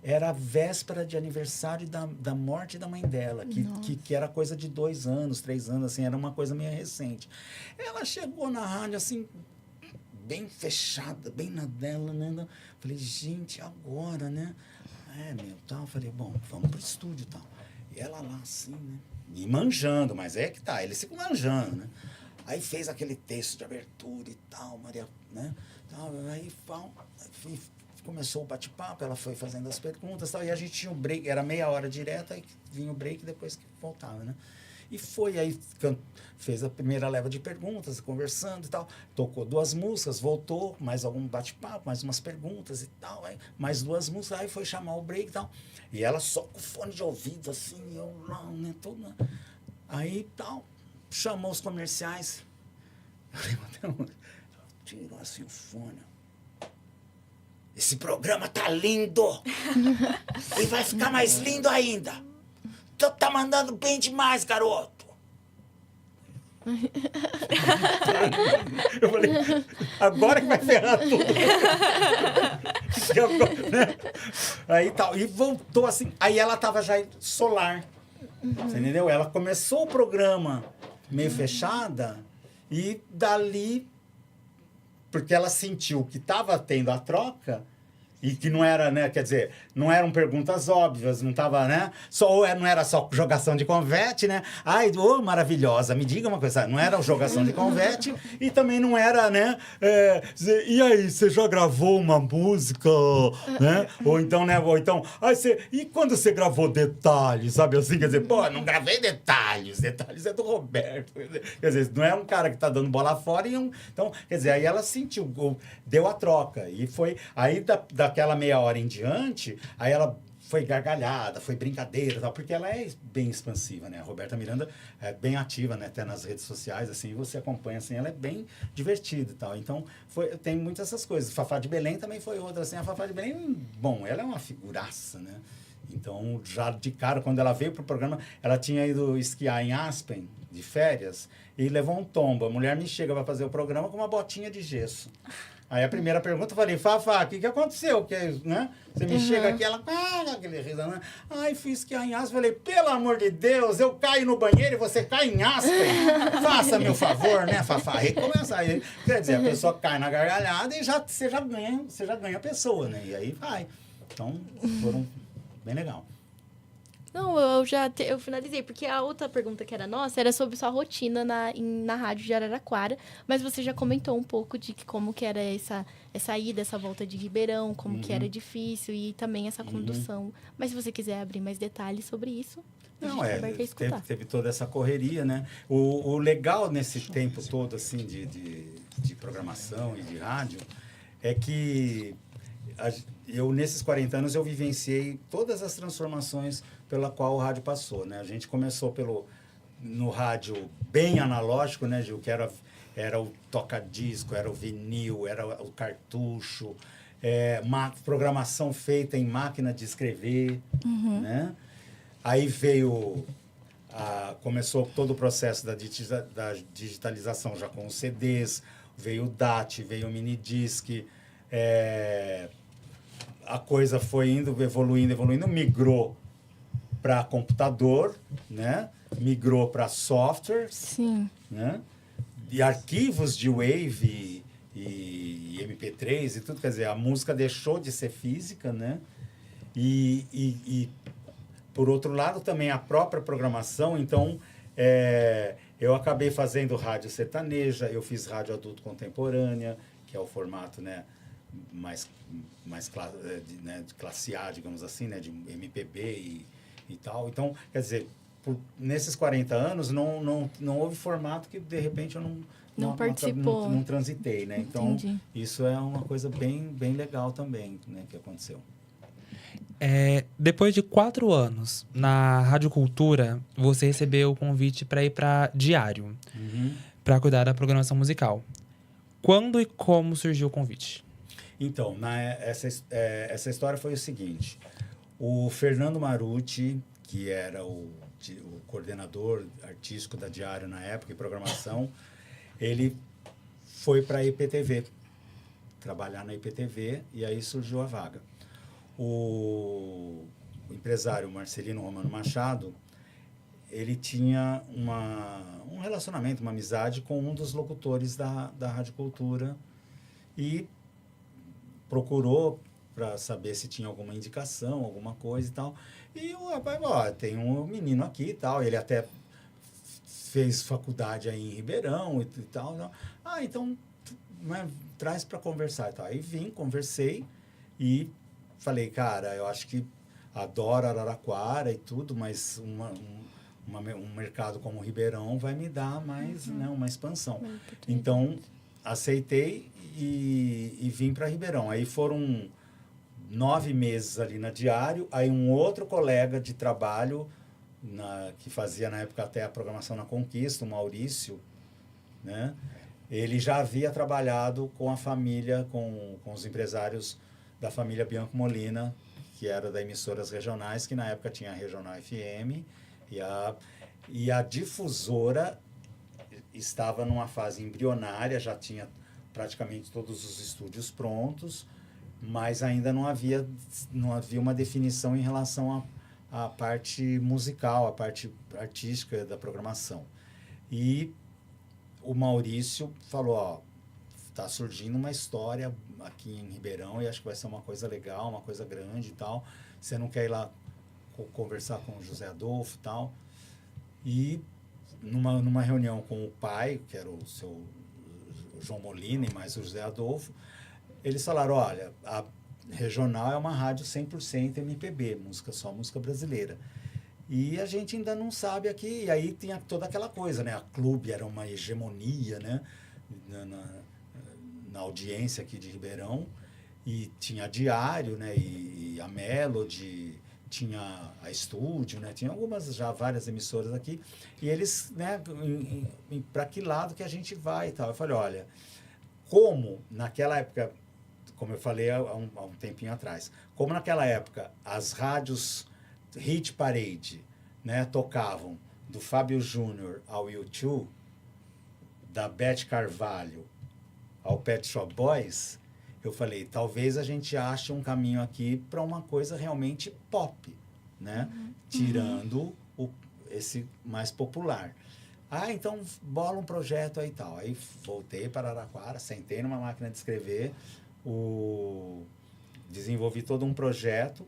Era a véspera de aniversário da morte da mãe dela, que era coisa de 2 anos, 3 anos, assim, era uma coisa meio recente. Ela chegou na rádio, assim, bem fechada, bem na dela, né? Falei, gente, agora, né? Tal. Falei, bom, vamos pro estúdio, tal. E ela lá, assim, né? E manjando, mas é que tá, eles ficam manjando, né? Aí fez aquele texto de abertura e tal, Maria, né? Tal, aí, começou o bate-papo, ela foi fazendo as perguntas, tal, e a gente tinha um break, era meia hora direta, aí vinha o break depois que voltava, né? E foi aí, fez a primeira leva de perguntas, conversando e tal, tocou 2 músicas, voltou, mais algum bate-papo, mais umas perguntas e tal, aí, mais 2 músicas, aí foi chamar o break e tal, e ela só com fone de ouvido, assim, eu lá, né, tudo, né? Aí, tal, chamou os comerciais, tirou assim o fone, esse programa tá lindo! E vai ficar mais lindo ainda! Tu tá mandando bem demais, garoto! Eu falei, agora que vai ferrar tudo! Né? Aí tal, e voltou assim. Aí ela tava já solar. Você entendeu? Ela começou o programa meio fechada e dali... Porque ela sentiu que estava tendo a troca e que não era, né? Quer dizer, não eram perguntas óbvias, não estava, né? Não era só jogação de convete, né? Ai, maravilhosa, me diga uma coisa. Não era jogação de convete e também não era, né? E aí, você já gravou uma música, né? Ou então, né? E quando você gravou detalhes, sabe assim? Quer dizer, pô, não gravei detalhes. Detalhes é do Roberto. Quer dizer, não é um cara que tá dando bola fora Então, quer dizer, aí ela sentiu, deu a troca. E foi... Aí, daquela meia hora em diante, aí ela foi gargalhada, foi brincadeira e tal, porque ela é bem expansiva, né? A Roberta Miranda é bem ativa, né? Até nas redes sociais, assim, você acompanha, assim, ela é bem divertida e tal. Então, tem muitas essas coisas. Fafá de Belém também foi outra, assim. A Fafá de Belém, bom, ela é uma figuraça, né? Então, já de cara, quando ela veio pro programa, ela tinha ido esquiar em Aspen, de férias, e levou um tombo. A mulher me chega para fazer o programa com uma botinha de gesso. Aí a primeira pergunta, eu falei, Fafá, o que aconteceu? Né? Você me chega aqui, ela, aquele riso, né? Ai, fui esquiar em Aspen. Falei, pelo amor de Deus, eu caio no banheiro e você cai em Aspen. Faça meu favor, né, Fafá? Aí começa, aí, quer dizer, a pessoa cai na gargalhada e você já ganha a pessoa, né? E aí vai. Então, foram bem legal. Não, eu finalizei, porque a outra pergunta que era nossa era sobre sua rotina na rádio de Araraquara, mas você já comentou um pouco de como que era essa ida, essa volta de Ribeirão, como que era difícil e também essa condução. Mas se você quiser abrir mais detalhes sobre isso, não, teve toda essa correria, né? O legal nesse tempo todo, assim, de programação e de rádio, é que nesses 40 anos, eu vivenciei todas as transformações pela qual o rádio passou, né? A gente começou no rádio bem analógico, né, Gil? Que era o toca-disco, era o vinil, era o cartucho, programação feita em máquina de escrever, né? Aí começou todo o processo da digitalização já com os CDs, veio o DAT, veio o minidisc, a coisa foi indo, evoluindo, migrou para computador, né? Migrou para software, Sim. né? E arquivos de Wave e MP3 e tudo, quer dizer, a música deixou de ser física, né? E por outro lado, também a própria programação. Então, eu acabei fazendo rádio sertaneja, eu fiz rádio adulto contemporânea, que é o formato, né, mais de classe A, digamos assim, né, de MPB e tal. Então, quer dizer, nesses 40 anos, não houve formato que, de repente, eu não participou. Não transitei, né? Então, Entendi. isso é uma coisa bem legal também, né, que aconteceu. Depois de 4 anos na Rádio Cultura, você recebeu o convite para ir para Diário, para cuidar da programação musical. Quando e como surgiu o convite? Então, essa história foi o seguinte. O Fernando Marucci, que era o coordenador artístico da Diário na época, e programação, ele foi para a IPTV, trabalhar na IPTV, e aí surgiu a vaga. O empresário Marcelino Romano Machado, ele tinha um relacionamento, uma amizade com um dos locutores da Rádio Cultura e procurou para saber se tinha alguma indicação, alguma coisa e tal. E o rapaz, tem um menino aqui e tal, ele até fez faculdade aí em Ribeirão e tal. Não. Então, né, traz para conversar e tal. Aí vim, conversei e falei, cara, eu acho que adoro Araraquara e tudo, mas um mercado como o Ribeirão vai me dar mais, né, uma expansão. Então, aceitei e vim para Ribeirão. Aí foram 9 meses ali na Diário, aí um outro colega de trabalho, que fazia na época até a programação na Conquista, o Maurício, né? Ele já havia trabalhado com a família, com os empresários da família Bianco Molina, que era da Emissoras Regionais, que na época tinha a Regional FM, e a difusora estava numa fase embrionária, já tinha praticamente todos os estúdios prontos, mas ainda não havia uma definição em relação à parte musical, à parte artística da programação. E o Maurício falou, está surgindo uma história aqui em Ribeirão e acho que vai ser uma coisa legal, uma coisa grande e tal. Você não quer ir lá conversar com o José Adolfo e tal? E numa reunião com o pai, que era o João Molina e mais o José Adolfo, eles falaram, olha, a Regional é uma rádio 100% MPB, só música brasileira. E a gente ainda não sabe aqui, e aí tinha toda aquela coisa, né? A Clube era uma hegemonia, né? Na audiência aqui de Ribeirão, e tinha a Diário, né? E a Melody, tinha a Estúdio, né? Tinha várias emissoras aqui, e eles, né? Para que lado que a gente vai e tal? Eu falei, olha, como naquela época, como eu falei há um tempinho atrás, como naquela época as rádios Hit Parade, né, tocavam do Fábio Júnior ao U2, da Beth Carvalho ao Pet Shop Boys, eu falei, talvez a gente ache um caminho aqui para uma coisa realmente pop, né? Tirando esse mais popular. Então bola um projeto aí e tal. Aí voltei para Araraquara, sentei numa máquina de escrever, desenvolvi todo um projeto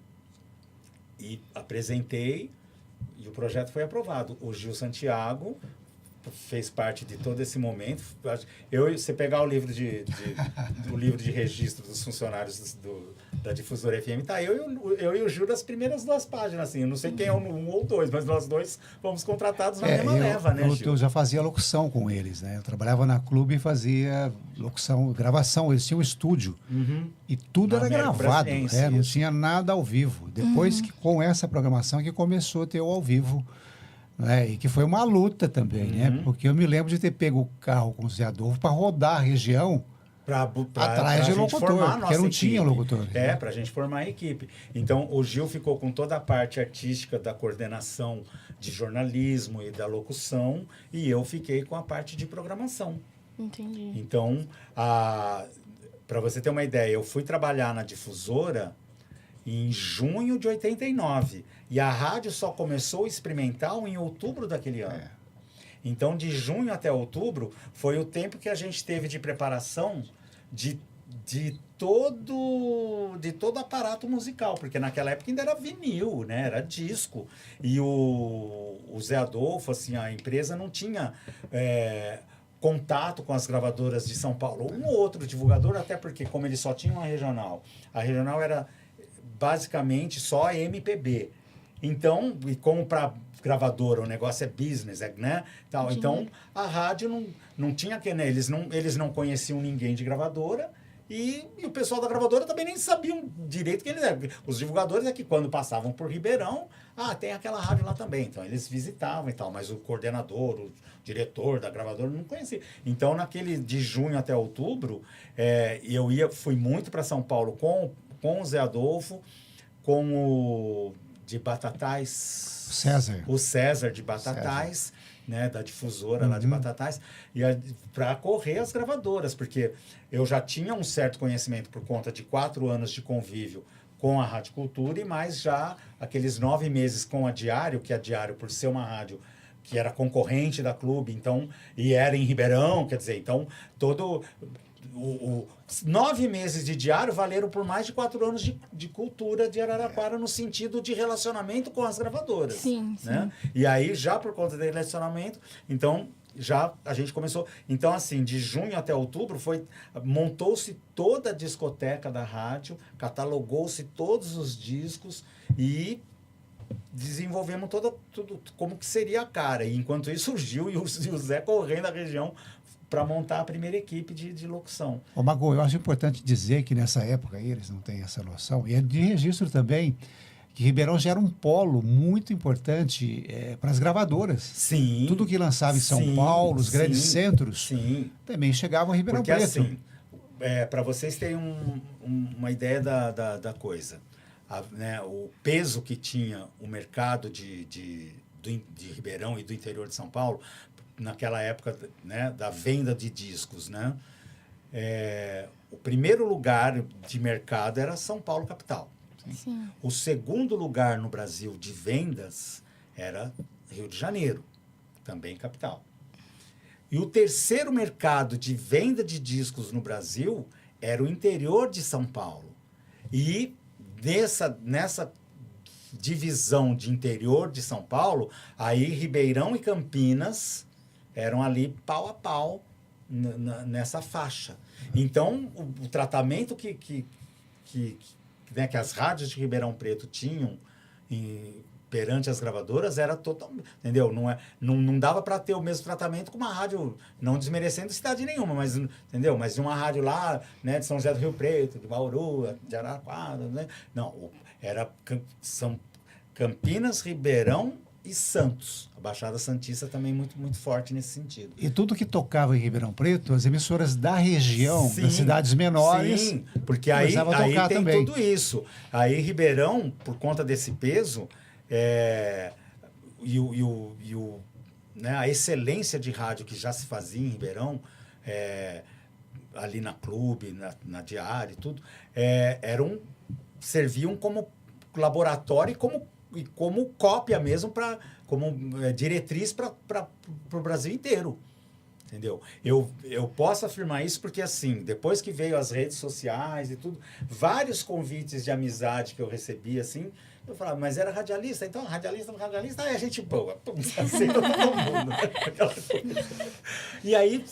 e apresentei, e o projeto foi aprovado. O Gil Santiago fez parte de todo esse momento. Você pegar o livro o livro de registro dos funcionários da Difusora FM, tá eu e o Gil das primeiras 2 páginas, assim. Eu não sei quem é um ou dois, mas nós dois fomos contratados na mesma leva, né, Gil? Eu já fazia locução com eles, né? Eu trabalhava na Clube e fazia locução, gravação. Eles tinham um estúdio e tudo era gravado, não tinha nada ao vivo. Depois que com essa programação que começou a ter o ao vivo né? E que foi uma luta também, né? Porque eu me lembro de ter pego o carro com o Zé Adolfo para rodar a região atrás de locutor, porque não tinha locutor. Para a gente formar a equipe. Então, o Gil ficou com toda a parte artística da coordenação de jornalismo e da locução, e eu fiquei com a parte de programação. Entendi. Então, para você ter uma ideia, eu fui trabalhar na difusora em junho de 89, e a rádio só começou experimental em outubro daquele ano. Então, de junho até outubro, foi o tempo que a gente teve de preparação de todo aparato musical, porque naquela época ainda era vinil, né? Era disco. E o Zé Adolfo, assim, a empresa não tinha contato com as gravadoras de São Paulo. Um ou outro divulgador, até porque, como ele só tinha uma regional, a regional era basicamente só MPB. Então, e como para gravadora o negócio é business, né? Tal. Então, a rádio não tinha que, né? Eles não conheciam ninguém de gravadora e o pessoal da gravadora também nem sabiam direito quem eles eram. Os divulgadores é que quando passavam por Ribeirão, tem aquela rádio lá também. Então, eles visitavam e tal, mas o coordenador, o diretor da gravadora não conhecia. Então, naquele de junho até outubro, fui muito para São Paulo com o Zé Adolfo, com o de Batatais. O César de Batatais, né, da difusora lá de Batatais, e para correr as gravadoras, porque eu já tinha um certo conhecimento por conta de 4 anos de convívio com a Rádio Cultura e mais já aqueles 9 meses com a Diário, que a Diário, por ser uma rádio que era concorrente da Clube, então, e era em Ribeirão, quer dizer, então, 9 meses de Diário valeram por mais de 4 anos de cultura de Araraquara no sentido de relacionamento com as gravadoras. Sim, né? sim. E aí, já por conta do relacionamento, então, já a gente começou... Então, assim, de junho até outubro, montou-se toda a discoteca da rádio, catalogou-se todos os discos e desenvolvemos tudo como que seria a cara. E, enquanto isso, o Gil e o Zé correndo a região para montar a primeira equipe de locução. Ô, Mago, eu acho importante dizer que nessa época aí, eles não têm essa noção, e é de registro também, que Ribeirão já era um polo muito importante para as gravadoras. Sim. Tudo que lançava em São Paulo, os grandes centros, sim, também chegavam a Ribeirão Preto. Porque assim, para vocês terem uma ideia da coisa, né, o peso que tinha o mercado de Ribeirão e do interior de São Paulo, naquela época, né, da venda de discos, né? O primeiro lugar de mercado era São Paulo, capital. Sim. O segundo lugar no Brasil de vendas era Rio de Janeiro, também capital. E o terceiro mercado de venda de discos no Brasil era o interior de São Paulo. E nessa divisão de interior de São Paulo, aí Ribeirão e Campinas eram ali pau a pau nessa faixa. Então, o tratamento que as rádios de Ribeirão Preto tinham perante as gravadoras era totalmente... Entendeu? Não dava para ter o mesmo tratamento com uma rádio, não desmerecendo cidade nenhuma, mas, entendeu? Mas uma rádio lá, né, de São José do Rio Preto, de Bauru, de Araraquara, né? Não, era Campinas, Ribeirão e Santos. A Baixada Santista também muito, muito forte nesse sentido. E tudo que tocava em Ribeirão Preto, as emissoras da região, das cidades menores... Sim, porque aí tem também tudo isso. Aí Ribeirão, por conta desse peso, né, a excelência de rádio que já se fazia em Ribeirão, ali na Clube, na Diário e tudo, serviam como laboratório e como cópia mesmo, como diretriz para o Brasil inteiro. Entendeu? Eu posso afirmar isso porque, assim, depois que veio as redes sociais e tudo, vários convites de amizade que eu recebi, assim, eu falava, mas era radialista? Então, radialista, é gente boa. Aceita todo mundo. E aí,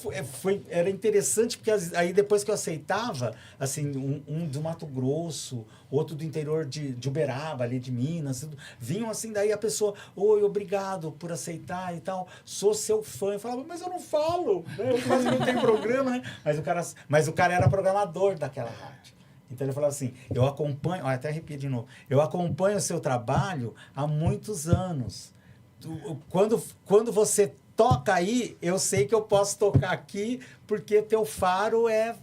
era interessante, porque aí depois que eu aceitava, assim, um do Mato Grosso, outro do interior de Uberaba, ali de Minas, vinham assim, daí a pessoa, oi, obrigado por aceitar e tal, sou seu fã. Eu falava, mas eu não falo, né? Eu quase não tenho programa, né? Mas o cara era programador daquela rádio. Então, ele falou assim, eu acompanho, até arrepio de novo, eu acompanho o seu trabalho há muitos anos, quando você toca aí, eu sei que eu posso tocar aqui, porque teu faro é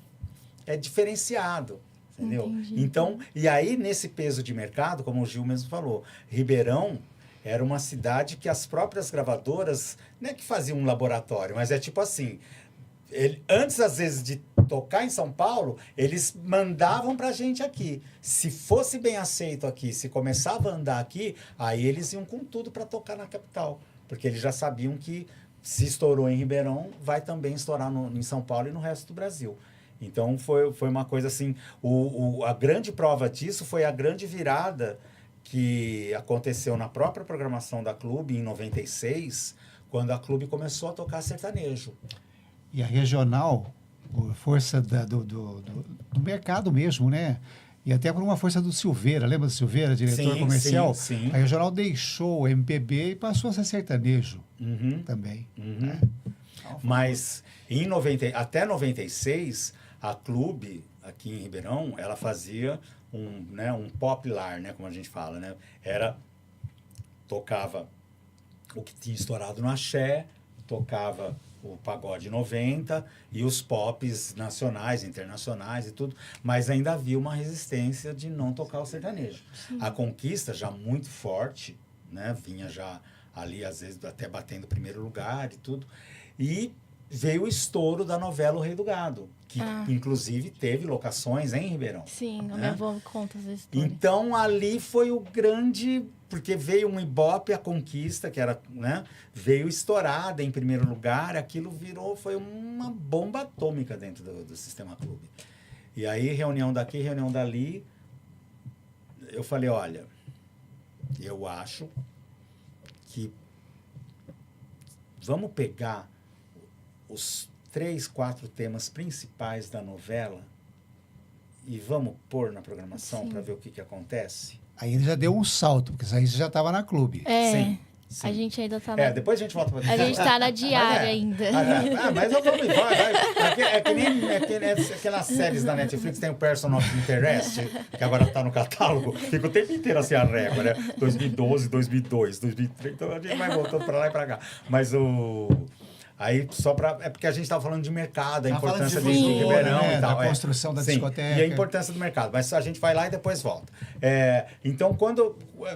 diferenciado. Entendeu? Entendi. Então, e aí, nesse peso de mercado, como o Gil mesmo falou, Ribeirão era uma cidade que as próprias gravadoras, não é que faziam um laboratório, mas é tipo assim, antes, às vezes, de tocar em São Paulo, eles mandavam pra gente aqui. Se fosse bem aceito aqui, se começava a andar aqui, aí eles iam com tudo para tocar na capital. Porque eles já sabiam que se estourou em Ribeirão, vai também estourar em São Paulo e no resto do Brasil. Então, foi uma coisa assim... A grande prova disso foi a grande virada que aconteceu na própria programação da Clube, em 96, quando a Clube começou a tocar sertanejo. E a regional, por força do mercado mesmo, né? E até por uma força do Silveira, lembra do Silveira, diretor comercial? Sim. A regional deixou o MPB e passou a ser sertanejo também. Né? Mas até 96, a Clube, aqui em Ribeirão, ela fazia um popular, né, como a gente fala, né? Tocava o que tinha estourado no axé, tocava o pagode 90 e os pops nacionais, internacionais e tudo, mas ainda havia uma resistência de não tocar o sertanejo. Sim. A conquista já muito forte, né, vinha já ali, às vezes, até batendo primeiro lugar e tudo, e veio o estouro da novela O Rei do Gado, que inclusive teve locações em Ribeirão. Sim, a né? minha avó conta essa história. Então, ali foi o grande... Porque veio um Ibope, a conquista, que era, né, veio estourada em primeiro lugar, aquilo foi uma bomba atômica dentro do Sistema Clube. E aí, reunião daqui, reunião dali, eu falei, olha, eu acho que vamos pegar os 3, 4 temas principais da novela e vamos pôr na programação para ver o que acontece. Aí ele já deu um salto, porque aí você já estava na Clube. Sim. A gente ainda tá na... depois a gente volta para A gente tá na diária ainda. Mas eu vou me vai. É que nem aquelas séries da Netflix, tem o Person of Interest, que agora tá no catálogo, fica o tempo inteiro assim a régua, né? 2012, 2002, 2003, então a gente vai voltando para lá e para cá. Mas aí, é porque a gente estava falando de mercado, a importância do Ribeirão e tal. Da construção da discoteca. E a importância do mercado. Mas a gente vai lá e depois volta. Então,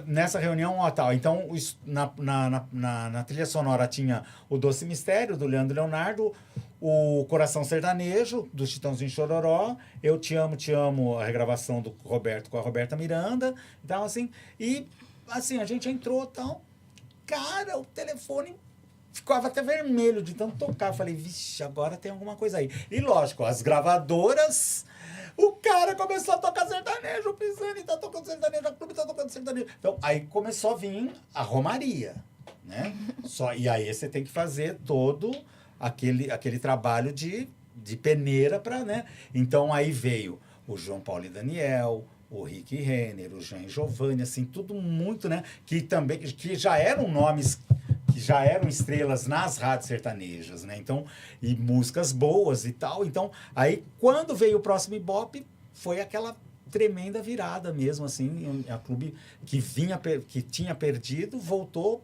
nessa reunião, então, na trilha sonora tinha o Doce Mistério, do Leandro Leonardo, o Coração Sertanejo, do Chitãozinho Chororó, Eu Te Amo, a regravação do Roberto com a Roberta Miranda. Então, assim, a gente entrou, então, cara, o telefone... Ficava até vermelho de tanto tocar. Eu falei, vixe, agora tem alguma coisa aí. E lógico, as gravadoras, o cara começou a tocar sertanejo, o Pisani tá tocando sertanejo, a Clube tá tocando sertanejo. Então, aí começou a vir a romaria, né? E aí você tem que fazer todo aquele trabalho de peneira para, né? Então, aí veio o João Paulo e Daniel, o Rick Renner, o Jean Giovanni, assim, tudo muito, né? Que já eram nomes... que já eram estrelas nas rádios sertanejas, né? Então, e músicas boas e tal. Então, aí, quando veio o próximo Ibope, foi aquela tremenda virada mesmo, assim. A Clube que tinha perdido, voltou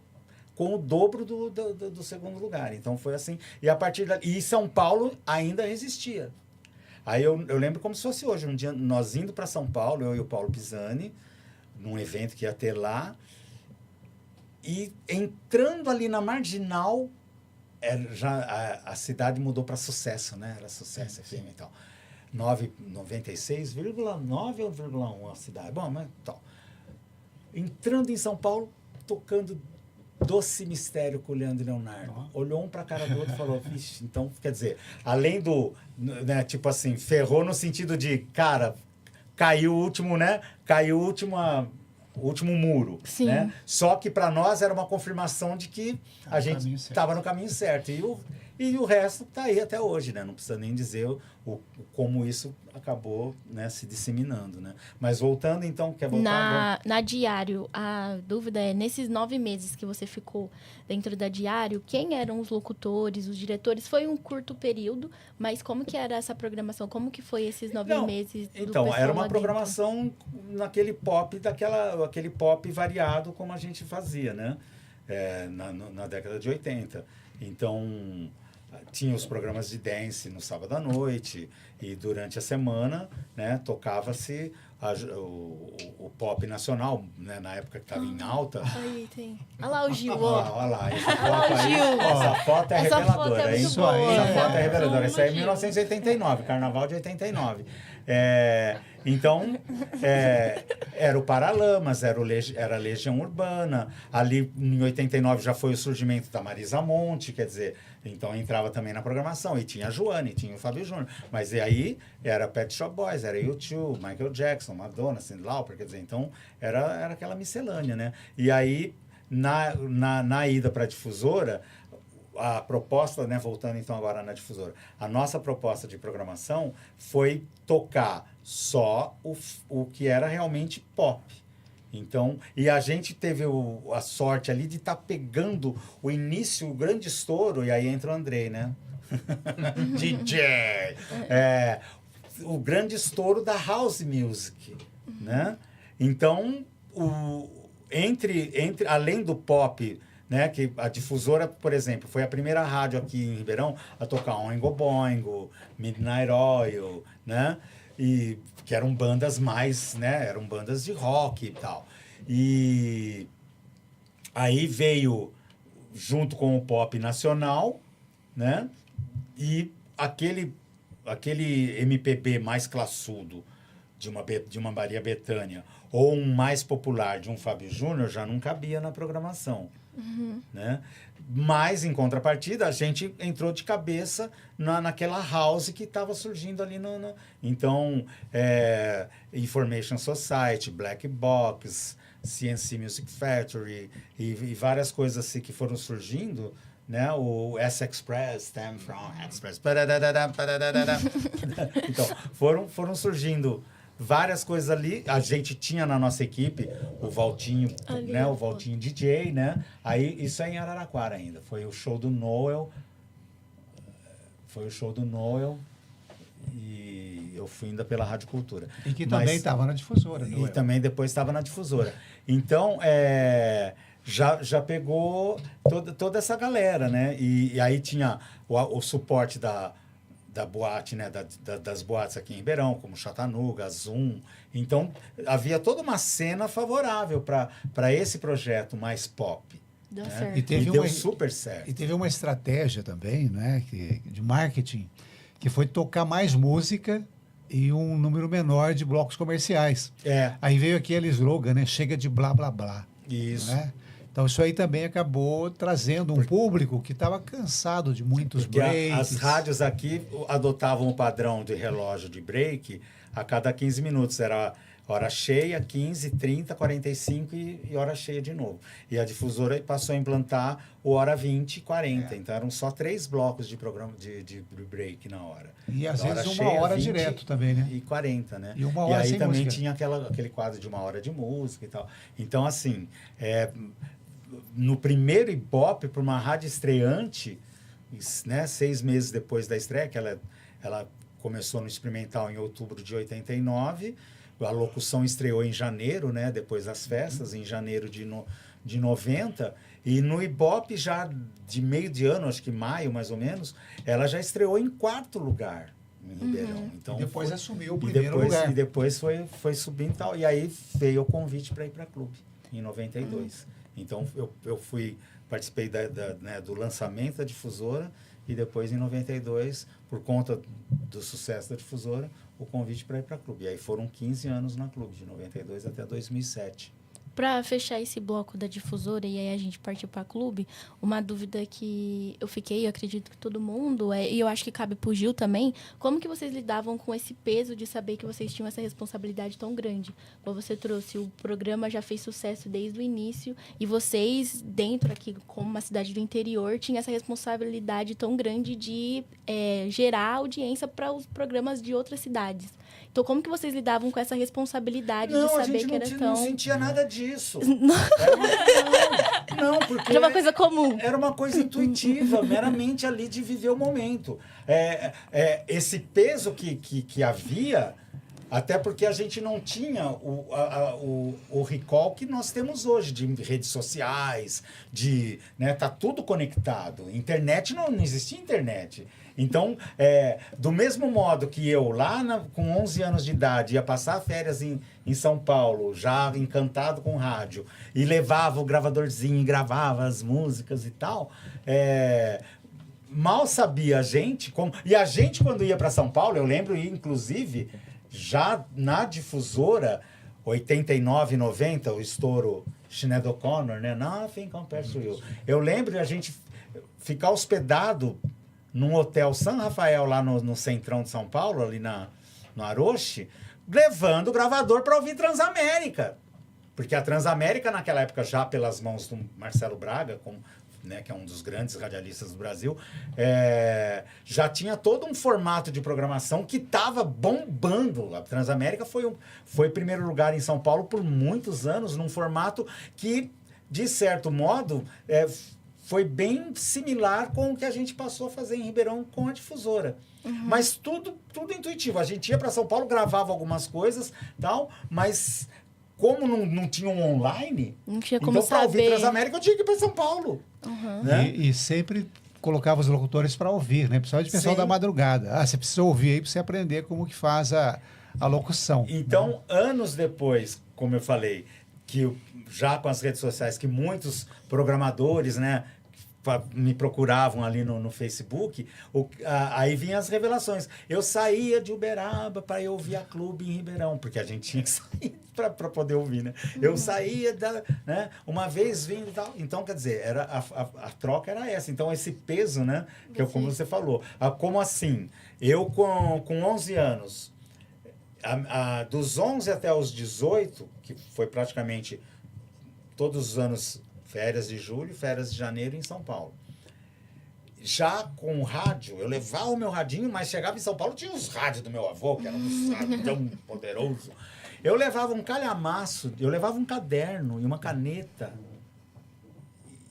com o dobro do segundo lugar. Então, foi assim. E a partir dali... E São Paulo ainda resistia. Aí, eu lembro como se fosse hoje. Um dia, nós indo para São Paulo, eu e o Paulo Pisani, num evento que ia ter lá, e entrando ali na Marginal, a cidade mudou para Sucesso, né? Era Sucesso FM e tal. 96,9 ou 0,1 a cidade. Bom, mas tal. Entrando em São Paulo, tocando Doce Mistério com o Leandro Leonardo. Olhou um para a cara do outro e falou, vixe, então, quer dizer, além do, né, tipo assim, ferrou no sentido de, cara, caiu o último, né? Caiu o último muro, Sim. Né? Só que para nós era uma confirmação de que a gente estava no caminho certo. E o resto está aí até hoje, né? Não precisa nem dizer como isso acabou, né, se disseminando, né? Mas voltando, então, quer voltar? Na Diário, a dúvida é, nesses 9 meses que você ficou dentro da Diário, quem eram os locutores, os diretores? Foi um curto período, mas como que era essa programação? Como que foi esses 9 meses do Então, pessoal era uma lá programação naquele pop, aquele pop variado como a gente fazia, né? na década de 80. Então, tinha os programas de dance no sábado à noite e durante a semana, né, tocava-se o pop nacional, né, na época que estava em alta. Aí tem. Olha lá o Gil, Olha lá, Gil. essa foto é Essa reveladora, foto é hein? muito boa. Essa foto é reveladora. Vamos, Isso aí é Gil. 1989, Carnaval de 89. Então, era o Paralamas, era a Legião Urbana. Ali, em 89, já foi o surgimento da Marisa Monte, quer dizer, então entrava também na programação. E tinha a Joane, tinha o Fábio Júnior. Mas e aí, era Pet Shop Boys, era U2, Michael Jackson, Madonna, Cyndi Lauper, quer dizer, então, era aquela miscelânea, né? E aí, na ida para a difusora, a proposta, né, voltando então agora na difusora, a nossa proposta de programação foi tocar só o que era realmente pop. Então, e a gente teve a sorte ali de estar pegando o início, o grande estouro, e aí entra o Andrei, né? DJ! O grande estouro da house music, né? Então, além do pop, né, que a difusora, por exemplo, foi a primeira rádio aqui em Ribeirão a tocar Oingo Boingo, Midnight Oil, né? E que eram bandas mais, né? Eram bandas de rock e tal. E aí veio, junto com o pop nacional, né? E aquele MPB mais classudo de uma Maria Bethânia ou um mais popular de um Fábio Júnior já não cabia na programação. Né? Mas, em contrapartida, a gente entrou de cabeça naquela house que estava surgindo ali. Então, Information Society, Black Box, CNC Music Factory e várias coisas assim que foram surgindo, né? O S-Express, Stem from Express. Então, foram surgindo várias coisas ali. A gente tinha na nossa equipe o Valtinho, ali, né? O Valtinho DJ, né? Aí, isso é em Araraquara ainda. Foi o show do Noel. E eu fui ainda pela Rádio Cultura. E que também estava na difusora. E também depois estava na difusora. Então, já pegou toda essa galera, né? E aí tinha o suporte da boate, né? Das boates aqui em Ribeirão, como Chatanuga, Zoom. Então, havia toda uma cena favorável para esse projeto mais pop. Deu né? certo. E deu super certo. E teve uma estratégia também, né? De marketing, que foi tocar mais música e um número menor de blocos comerciais. Aí veio aquele slogan, né? Chega de blá, blá, blá. Isso. Né? Então, isso aí também acabou trazendo um público que estava cansado de muitos breaks. As rádios aqui adotavam o padrão de relógio de break a cada 15 minutos. Era hora cheia, 15, 30, 45 e hora cheia de novo. E a difusora passou a implantar o hora 20 e 40. Então, eram só 3 blocos de programa de break na hora. E às Hora vezes cheia, uma hora 20 direto também, né? E 40, né? E uma hora aí sem também música. tinha aquele quadro de 1 hora de música e tal. Então, assim, no primeiro Ibope, para uma rádio estreante, né, 6 meses depois da estreia, que ela começou no experimental em outubro de 89, a locução estreou em janeiro, né, depois das festas, em janeiro de 90, e no Ibope já de meio de ano, acho que maio mais ou menos, ela já estreou em 4º lugar em Ribeirão. Então, E depois assumiu o primeiro lugar. E depois foi subindo e tal, e aí veio o convite para ir para clube, em 92. Então, eu participei do lançamento da difusora e depois, em 92, por conta do sucesso da difusora, o convite para ir para a clube. E aí foram 15 anos na clube, de 92 até 2007. Para fechar esse bloco da difusora e aí a gente partir para clube, uma dúvida que eu fiquei, eu acredito que todo mundo, e eu acho que cabe pro Gil também, como que vocês lidavam com esse peso de saber que vocês tinham essa responsabilidade tão grande? Como você trouxe, o programa já fez sucesso desde o início e vocês, dentro aqui, como uma cidade do interior, tinham essa responsabilidade tão grande de gerar audiência para os programas de outras cidades. Então, como que vocês lidavam com essa responsabilidade de saber que era tão... Não sentia nada disso. Não. Não, porque... Era uma coisa comum. Era uma coisa intuitiva, meramente ali de viver o momento. Esse peso que havia Até porque a gente não tinha o recall que nós temos hoje, de redes sociais, né, tá tudo conectado. Internet, não existia internet. Então, do mesmo modo que eu, lá com 11 anos de idade, ia passar férias em São Paulo, já encantado com rádio, e levava o gravadorzinho e gravava as músicas e tal, mal sabia a gente como... E a gente, quando ia para São Paulo, eu lembro, inclusive, já na difusora, 89, 90, o estouro Sinéad O'Connor, né? Nothing compares to you. Eu lembro de a gente ficar hospedado num hotel San Rafael, lá no centrão de São Paulo, ali no Aroche, levando o gravador para ouvir Transamérica. Porque a Transamérica, naquela época, já pelas mãos do Marcelo Braga, né, que é um dos grandes radialistas do Brasil, já tinha todo um formato de programação que estava bombando. A Transamérica foi primeiro lugar em São Paulo por muitos anos, num formato que, de certo modo, foi bem similar com o que a gente passou a fazer em Ribeirão com a difusora. Mas tudo intuitivo. A gente ia para São Paulo, gravava algumas coisas, tal, mas como não tinha um online, não tinha como então, para ouvir saber. Transamérica, eu tinha que ir para São Paulo. Né? E sempre colocava os locutores para ouvir, né? Principalmente o pessoal Sim. da madrugada. Você precisa ouvir aí para você aprender como que faz a locução. Então, anos depois, como eu falei, que já com as redes sociais, que muitos programadores, né, me procuravam ali no Facebook, aí vinham as revelações. Eu saía de Uberaba para ir ouvir a Clube em Ribeirão, porque a gente tinha que sair para poder ouvir, né? Eu saía, né, uma vez vindo e tal. Então, quer dizer, a troca era essa. Então, esse peso, né, que como você falou. Como assim? Eu, com 11 anos, dos 11 até os 18, que foi praticamente todos os anos... Férias de julho, férias de janeiro em São Paulo. Já com o rádio, eu levava o meu radinho, mas chegava em São Paulo, tinha os rádios do meu avô, que era um rádio tão poderoso. Eu levava um calhamaço, eu levava um caderno e uma caneta.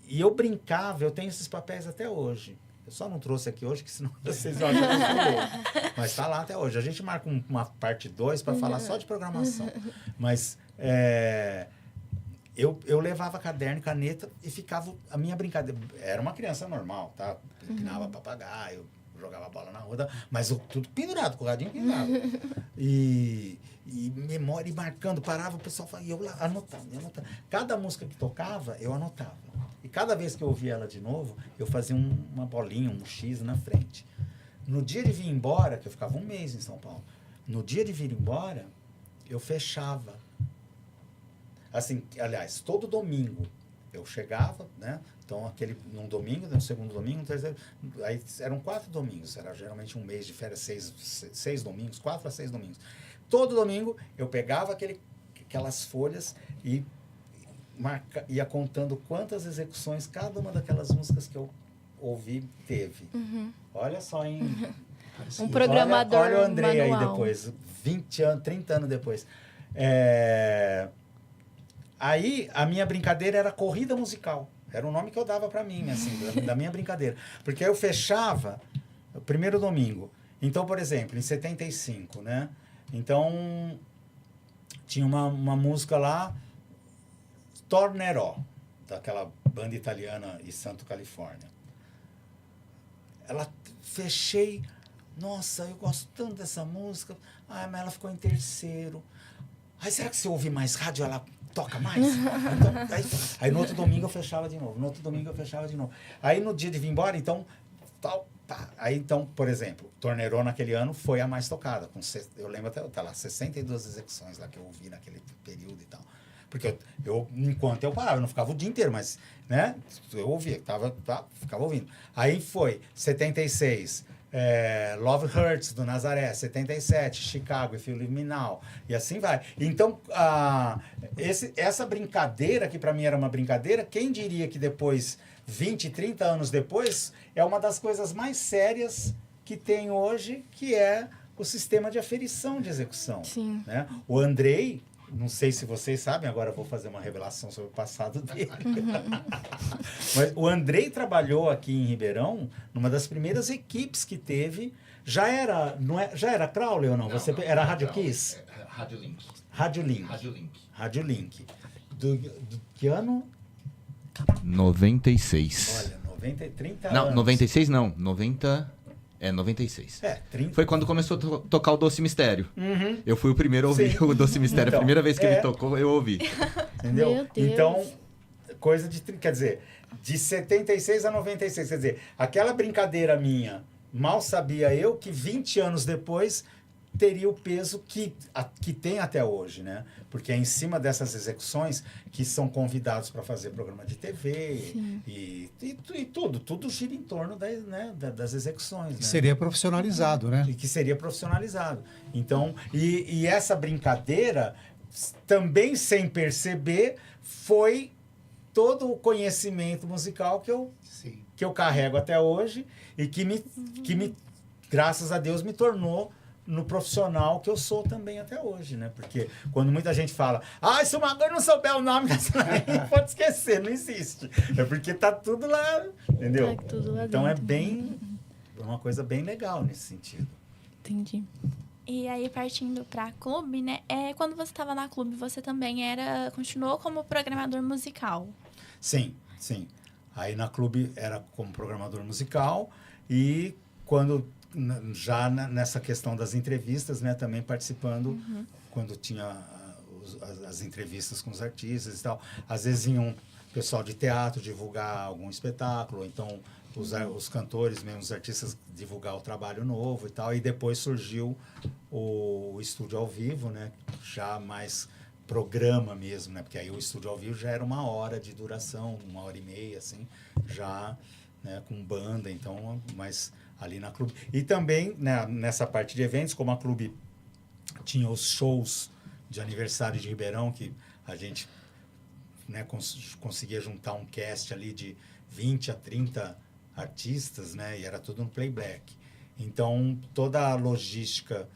E eu brincava, eu tenho esses papéis até hoje. Eu só não trouxe aqui hoje, que senão vocês vão achar que eu sou louco. Mas está lá até hoje. A gente marca uma parte 2 para falar só de programação. Mas... Eu levava caderno e caneta e ficava... A minha brincadeira... Era uma criança normal, tá? Empinava papagaio, jogava bola na rua, mas tudo pendurado, com o radinho pendurado. E memória, e marcando, parava, o pessoal falava... E eu lá, anotava. Cada música que tocava, eu anotava. E cada vez que eu ouvia ela de novo, eu fazia uma bolinha, um X na frente. No dia de vir embora, que eu ficava um mês em São Paulo, no dia de vir embora, eu fechava. Assim, aliás, todo domingo eu chegava, né? Então, num domingo, no segundo domingo, no terceiro... Aí eram 4 domingos, era geralmente um mês de férias, 6 domingos, 4 a 6 domingos. Todo domingo eu pegava aquelas folhas e ia contando quantas execuções cada uma daquelas músicas que eu ouvi teve. Olha só, hein? Um programador olha o Andrei manual. aí depois, 20 anos, 30 anos depois. Aí, a minha brincadeira era corrida musical. Era o nome que eu dava para mim, assim, da minha brincadeira. Porque eu fechava o primeiro domingo. Então, por exemplo, em 75, né? Então, tinha uma música lá, Tornerò, daquela banda italiana de Santo Califórnia. Fechei, nossa, eu gosto tanto dessa música. Mas ela ficou em terceiro. Será que se eu ouvir mais rádio, ela toca mais? Então, aí no outro domingo eu fechava de novo. Aí no dia de vir embora, então, Aí então, por exemplo, Tornerò naquele ano foi a mais tocada. Eu lembro até lá, 62 execuções lá que eu ouvi naquele período e tal. Porque enquanto eu parava, eu não ficava o dia inteiro, mas, né, eu ouvia, ficava ouvindo. Aí foi 76, Love Hurts, do Nazaré, 77, Chicago, If You Leave Me Now, e assim vai. Então, essa brincadeira, que para mim era uma brincadeira, quem diria que depois, 20, 30 anos depois, é uma das coisas mais sérias que tem hoje, que é o sistema de aferição de execução. Sim. Né? O Andrei, não sei se vocês sabem, agora eu vou fazer uma revelação sobre o passado dele. Mas o Andrei trabalhou aqui em Ribeirão numa das primeiras equipes que teve Já era, não é, já era Crowley ou não? Você era Rádio Kiss? Rádio Link. Rádio Link. Rádio Link. Rádio Link. Do que ano? 96. Olha, 90 e 30 Não, anos. 96 não. 90... É, 96. 30. Foi quando começou a tocar o Doce Mistério. Eu fui o primeiro a ouvir Sim. o Doce Mistério. Então, a primeira vez que ele tocou, eu ouvi. Entendeu? Meu Deus. Então, coisa de... Quer dizer, de 76 a 96. Quer dizer, aquela brincadeira minha, mal sabia eu que 20 anos depois teria o peso que tem até hoje, né? Porque é em cima dessas execuções que são convidados para fazer programa de TV e tudo gira em torno das execuções, né? Seria profissionalizado, né? E que seria profissionalizado. Então, e essa brincadeira, também sem perceber, foi todo o conhecimento musical que eu carrego até hoje e que me, graças a Deus, me tornou no profissional que eu sou também até hoje, né? Porque quando muita gente fala, se o Magor não souber o nome dessa pode esquecer, não existe. É porque tá tudo lá, entendeu? Tá tudo lá então dentro. É uma coisa bem legal nesse sentido. Entendi. E aí, partindo para clube, né? Quando você estava na clube, você também continuou como programador musical. Sim. Aí na clube era como programador musical e quando já nessa questão das entrevistas, né, também participando quando tinha as entrevistas com os artistas e tal. Às vezes iam pessoal de teatro divulgar algum espetáculo, ou então os cantores, mesmo os artistas, divulgar o trabalho novo e tal. E depois surgiu o estúdio ao vivo, né, já mais programa mesmo, né, porque aí o estúdio ao vivo já era 1 hora de duração, 1h30, assim, já, né, com banda, então, mas ali na clube. E também, né, nessa parte de eventos, como a clube tinha os shows de aniversário de Ribeirão, que a gente, né, conseguia juntar um cast ali de 20 a 30 artistas, né, e era tudo no playback. Então, toda a logística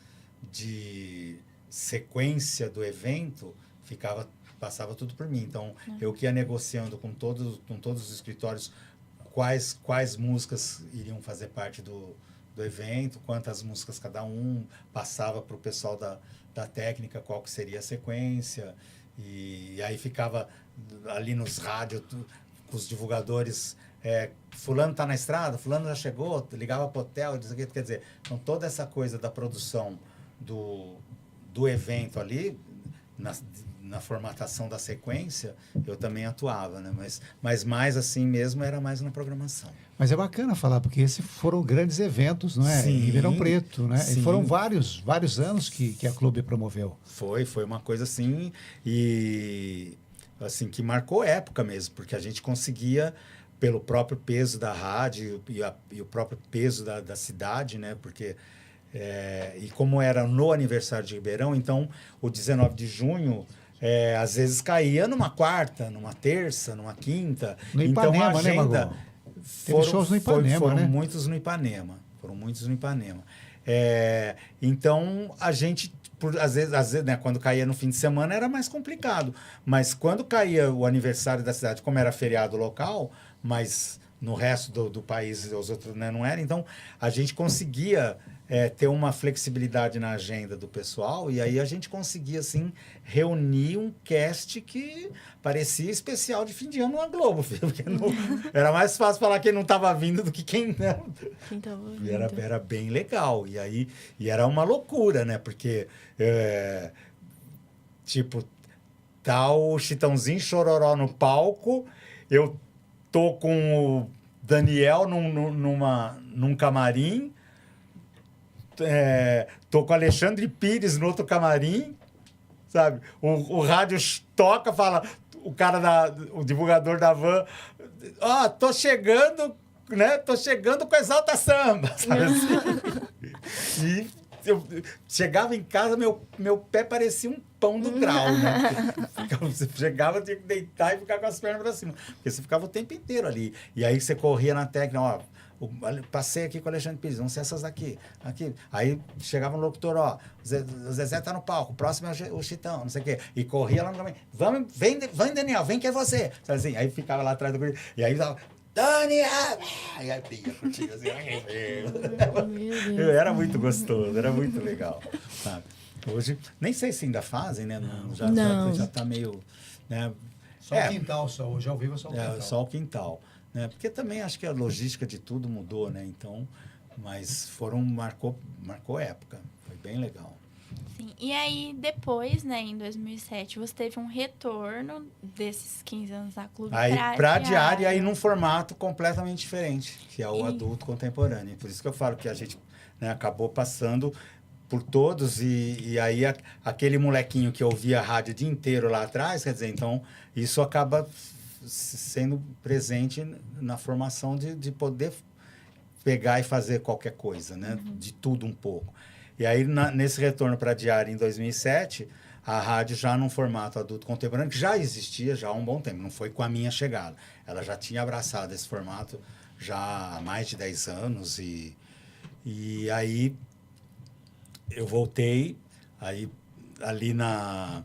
de sequência do evento passava tudo por mim. Então, eu que ia negociando com todos os escritórios quais músicas iriam fazer parte do evento, quantas músicas cada um, passava para o pessoal da técnica qual que seria a sequência, e aí ficava ali nos rádios com os divulgadores, fulano está na estrada, fulano já chegou, ligava para o hotel, quer dizer, então toda essa coisa da produção do evento ali, na formatação da sequência, eu também atuava, né? Mas mais assim mesmo, era mais na programação. Mas é bacana falar, porque esses foram grandes eventos, não é? Sim, em Ribeirão Preto, né? sim. E foram vários anos que a clube promoveu. Foi uma coisa assim, e assim, que marcou época mesmo, porque a gente conseguia, pelo próprio peso da rádio e o próprio peso da cidade, né? Porque e como era no aniversário de Ribeirão, então o 19 de junho às vezes caía numa quarta, numa terça, numa quinta. No então Ipanema, a agenda, né, Teve shows no Ipanema, foram né? muitos no Ipanema. Então a gente, às vezes, né, quando caía no fim de semana era mais complicado. Mas quando caía o aniversário da cidade, como era feriado local, mas no resto do país os outros, né, não era, então a gente conseguia ter uma flexibilidade na agenda do pessoal, e aí a gente conseguia, assim, reunir um cast que parecia especial de fim de ano na Globo, porque era mais fácil falar quem não estava vindo do que quem não. Quem tava ouvindo. E era bem legal, e era uma loucura, né, porque, tipo, tá o Chitãozinho Chororó no palco, eu tô com o Daniel num camarim, tô com o Alexandre Pires no outro camarim, sabe? O rádio toca, fala, o divulgador da van, tô chegando, né? Tô chegando com Exalta Samba, sabe assim? E eu chegava em casa, meu pé parecia um pão do grau, né? Você chegava, tinha que deitar e ficar com as pernas para cima, porque você ficava o tempo inteiro ali. E aí você corria na técnica, passei aqui com o Alexandre Pires, vão ser essas aqui. Aí chegava no locutor, o Zezé tá no palco, o próximo é o Chitão, não sei o quê. E corria lá no caminho, vem Daniel, vem que é você. Sabe assim? Aí ficava lá atrás do... E aí Dani! Aí abria a cortina assim. Era muito gostoso, era muito legal. Sabe? Hoje, nem sei se ainda fazem, né? Já tá meio... Né? Só o quintal, só. Hoje ao vivo é só o quintal. Só o quintal. Né? Porque também acho que a logística de tudo mudou, né? Então, mas marcou época. Foi bem legal. Sim. E aí, depois, né, em 2007, você teve um retorno desses 15 anos da Clube Aí, pra diária, aí Diário. num formato completamente diferente, que é o adulto contemporâneo. Por isso que eu falo que a gente, né, acabou passando por todos e aí aquele molequinho que ouvia a rádio o dia inteiro lá atrás, quer dizer, então isso acaba sendo presente na formação de poder pegar e fazer qualquer coisa, né? De tudo um pouco. E aí, nesse retorno para a Diária em 2007, a rádio já num formato adulto contemporâneo, que já existia já há um bom tempo, não foi com a minha chegada. Ela já tinha abraçado esse formato já há mais de 10 anos e aí eu voltei, aí ali na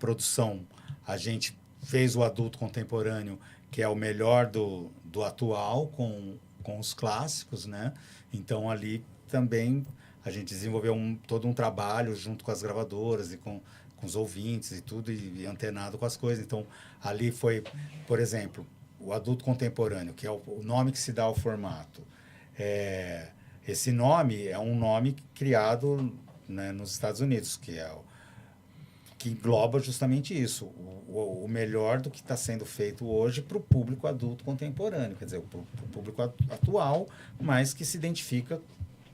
produção a gente fez o adulto contemporâneo, que é o melhor do atual, com os clássicos, né? Então ali também a gente desenvolveu todo um trabalho junto com as gravadoras e com os ouvintes e tudo, e antenado com as coisas. Então ali foi, por exemplo, o adulto contemporâneo, que é o nome que se dá ao formato. Esse nome é um nome criado, né, nos Estados Unidos, que engloba justamente isso, o melhor do que está sendo feito hoje para o público adulto contemporâneo, quer dizer, para o público atual, mas que se identifica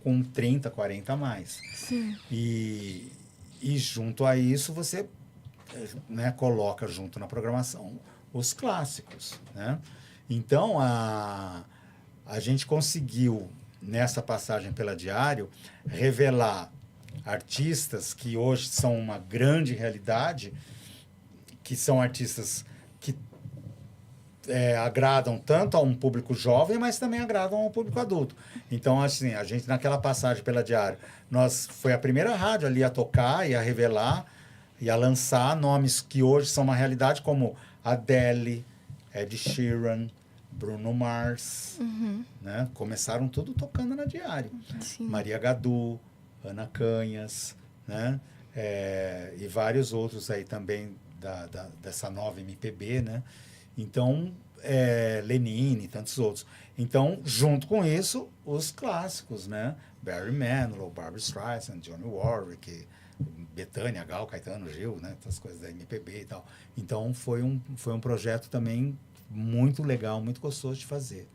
com 30, 40 a mais. Sim. E junto a isso, você, né, coloca junto na programação os clássicos, né? Então, a gente conseguiu, nessa passagem pela Diário, revelar artistas que hoje são uma grande realidade, que são artistas que agradam tanto a um público jovem, mas também agradam ao público adulto. Então, assim, a gente, naquela passagem pela Diário, foi a primeira rádio ali a tocar e a revelar e a lançar nomes que hoje são uma realidade, como Adele, Ed Sheeran, Bruno Mars, né? Começaram tudo tocando na Diário. Sim. Maria Gadu, Ana Canhas, né? E vários outros aí também dessa nova MPB, né? Então, Lenine e tantos outros. Então, junto com isso, os clássicos, né? Barry Manilow, Barbra Streisand, Johnny Warwick, Bethânia, Gal, Caetano, Gil, né? Essas coisas da MPB e tal. Então, foi um projeto também muito legal, muito gostoso de fazer,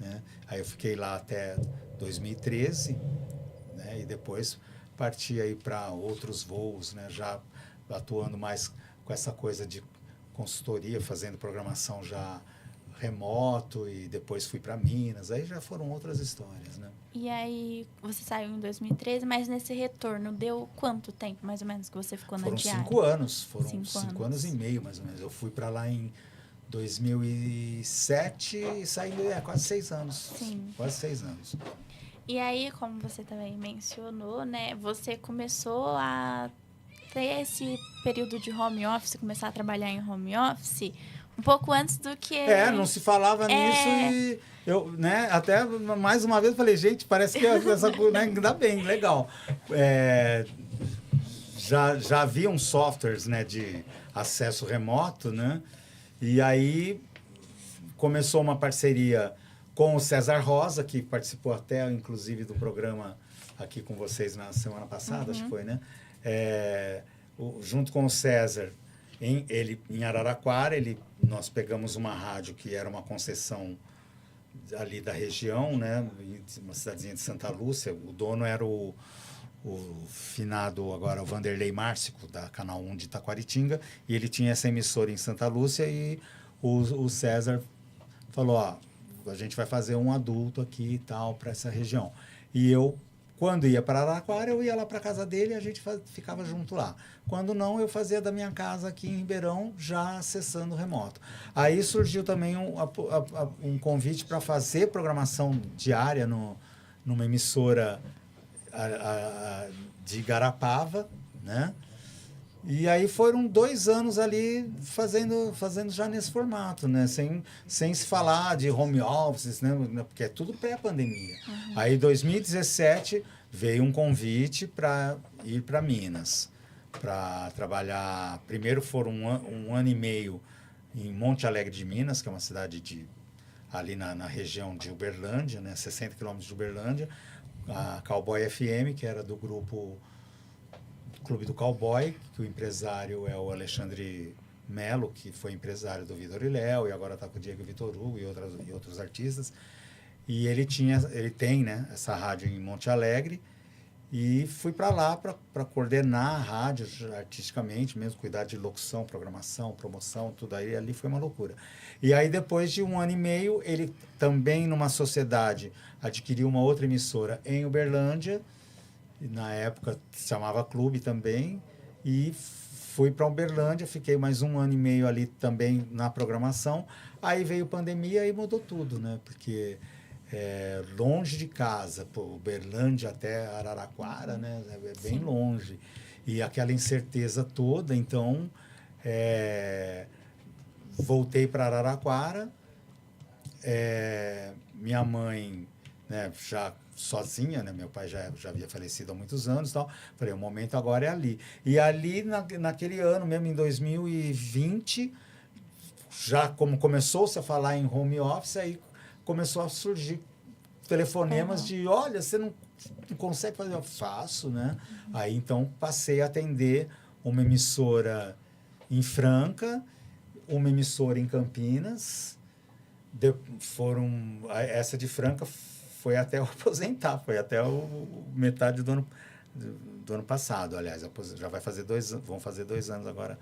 né? Aí eu fiquei lá até 2013, né? E depois parti aí para outros voos, né? Já atuando mais com essa coisa de consultoria, fazendo programação já remoto, e depois fui para Minas, aí já foram outras histórias, né? E aí, você saiu em 2013, mas nesse retorno, deu quanto tempo, mais ou menos, que você ficou na Diário? 5 anos, foram 5 5 anos e meio, mais ou menos. Eu fui para lá em 2007 e saí quase 6 anos. Sim. Quase 6 anos. E aí, como você também mencionou, né, você começou a ter esse período de home office, começar a trabalhar em home office um pouco antes do que... Não se falava nisso e eu, né, até mais uma vez falei, gente, parece que essa coisa, né, ainda bem, legal. Já haviam softwares, né, de acesso remoto, né, e aí começou uma parceria com o César Rosa, que participou até, inclusive, do programa aqui com vocês na semana passada, acho que foi, né? Junto com o César, em Araraquara, nós pegamos uma rádio que era uma concessão ali da região, né? Uma cidadezinha de Santa Lúcia. O dono era o finado agora, o Vanderlei Márcico, da Canal 1 de Itaquaritinga, e ele tinha essa emissora em Santa Lúcia, e o César falou, a gente vai fazer um adulto aqui e tal, para essa região. E eu, quando ia para Araraquara, eu ia lá para a casa dele e a gente ficava junto lá. Quando não, eu fazia da minha casa aqui em Ribeirão, já acessando remoto. Aí surgiu também um convite para fazer programação diária numa emissora de Igarapava, né? E aí foram 2 anos ali fazendo já nesse formato, né? Sem se falar de home office, né? Porque é tudo pré-pandemia. Aí, em 2017, veio um convite para ir para Minas, para trabalhar. Primeiro foram um ano e meio em Monte Alegre de Minas, que é uma cidade ali na região de Uberlândia, né? 60 quilômetros de Uberlândia, a Cowboy FM, que era do grupo Clube do Cowboy, que o empresário é o Alexandre Melo, que foi empresário do Vitor e Léo, e agora está com o Diego Vitor Hugo e outros artistas. E ele tem, né, essa rádio em Monte Alegre, e fui para lá para coordenar a rádio artisticamente, mesmo cuidar de locução, programação, promoção, tudo aí, ali foi uma loucura. E aí, depois de 1 ano e meio, ele também, numa sociedade, adquiriu uma outra emissora em Uberlândia, na época se chamava Clube também, e fui para Uberlândia, fiquei mais 1 ano e meio ali também na programação. Aí veio pandemia e mudou tudo, né? Porque longe de casa, Uberlândia até Araraquara, né? É bem longe. E aquela incerteza toda, então voltei para Araraquara. Minha mãe, né, já sozinha, né? Meu pai já havia falecido há muitos anos e tal. Falei, o momento agora é ali. E ali, naquele ano mesmo, em 2020, já como começou-se a falar em home office, aí começou a surgir telefonemas de, olha, você não consegue fazer? Eu faço, né? Aí, então, passei a atender uma emissora em Franca, uma emissora em Campinas. Essa de Franca foi até eu aposentar, foi até metade do ano passado, aliás, já vai fazer 2 anos, vão fazer 2 anos agora,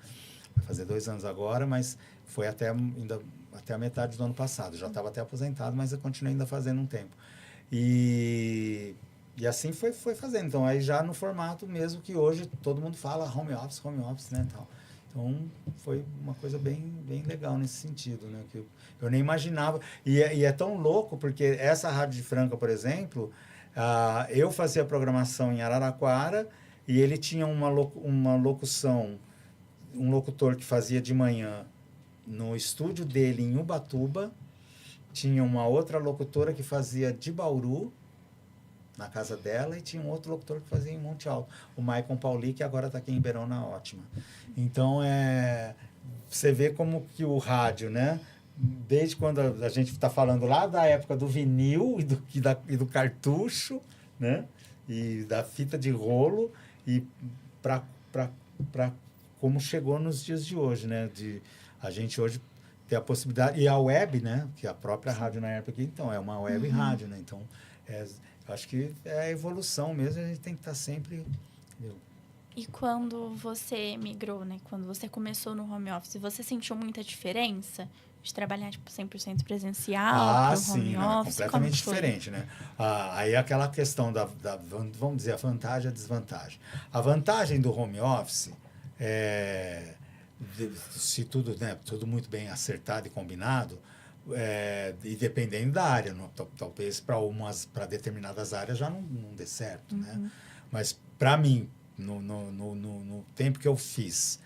vai fazer 2 anos agora, mas foi até a metade do ano passado, já estava até aposentado, mas eu continuei ainda fazendo um tempo. E assim foi fazendo, então aí já no formato mesmo que hoje todo mundo fala home office, né, tal. Então, foi uma coisa bem legal nesse sentido, né? Que eu nem imaginava. E é tão louco, porque essa Rádio de Franca, por exemplo, eu fazia programação em Araraquara e ele tinha uma locução, um locutor que fazia de manhã no estúdio dele em Ubatuba, tinha uma outra locutora que fazia de Bauru, na casa dela, e tinha um outro locutor que fazia em Monte Alto, o Maicon Pauli, que agora está aqui em Ribeirão, na Ótima. Então, você vê como que o rádio, né? Desde quando a gente está falando lá da época do vinil e do cartucho, né? E da fita de rolo, e para como chegou nos dias de hoje, né? De a gente hoje ter a possibilidade, e a web, né? Que a própria Rádio na época aqui, então, é uma web rádio, né? Então, acho que é a evolução mesmo, a gente tem que estar sempre... E quando você migrou, né? Quando você começou no home office, você sentiu muita diferença de trabalhar, tipo, 100% presencial pro home office? É completamente diferente, né? Aí aquela questão vamos dizer, a vantagem e a desvantagem. A vantagem do home office se tudo, né, tudo muito bem acertado e combinado, e dependendo da área, talvez para determinadas áreas já não dê certo, né? Mas para mim, no tempo que eu fiz,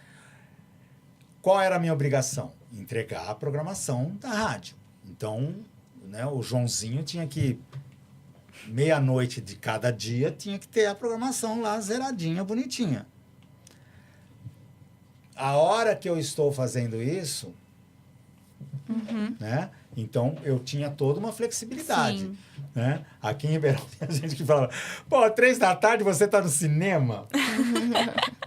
qual era a minha obrigação? Entregar a programação da rádio. Então, né, o Joãozinho tinha que, meia-noite de cada dia, tinha que ter a programação lá zeradinha, bonitinha. A hora que eu estou fazendo isso, né? Então, eu tinha toda uma flexibilidade. Né? Aqui em Ribeirão tem gente que fala, 3 da tarde você está no cinema?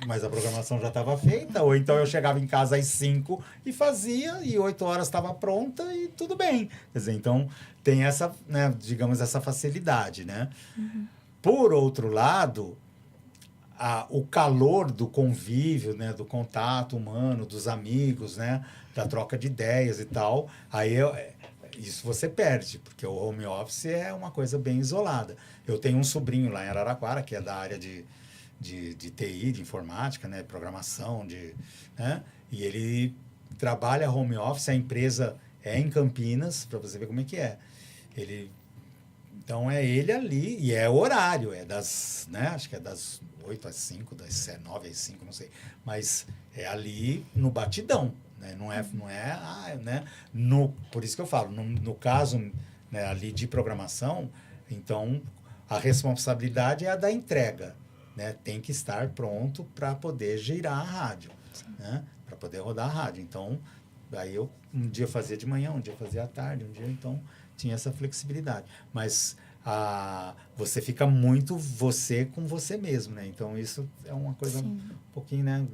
Mas a programação já estava feita. Ou então eu chegava em casa às 5 e fazia, e 8 horas estava pronta e tudo bem. Quer dizer, então, tem essa, né, digamos, essa facilidade, né? Por outro lado, o calor do convívio, né, do contato humano, dos amigos, né, da troca de ideias e tal, aí isso você perde, porque o home office é uma coisa bem isolada. Eu tenho um sobrinho lá em Araraquara, que é da área de TI, de informática, né, programação, né, e ele trabalha home office, a empresa é em Campinas, para você ver como é que é. Então, é ele ali, e é horário, né, acho que é das 8 às 5, das 9 às 5, não sei. Mas é ali no batidão, né? Não é né? Por isso que eu falo, no caso, né, ali de programação, então a responsabilidade é a da entrega, né? Tem que estar pronto para poder girar a rádio, né? Para poder rodar a rádio. Então, aí eu um dia fazia de manhã, um dia fazia à tarde, um dia, então tinha essa flexibilidade. Mas você fica muito você com você mesmo, né? Então isso é uma coisa um pouquinho, né?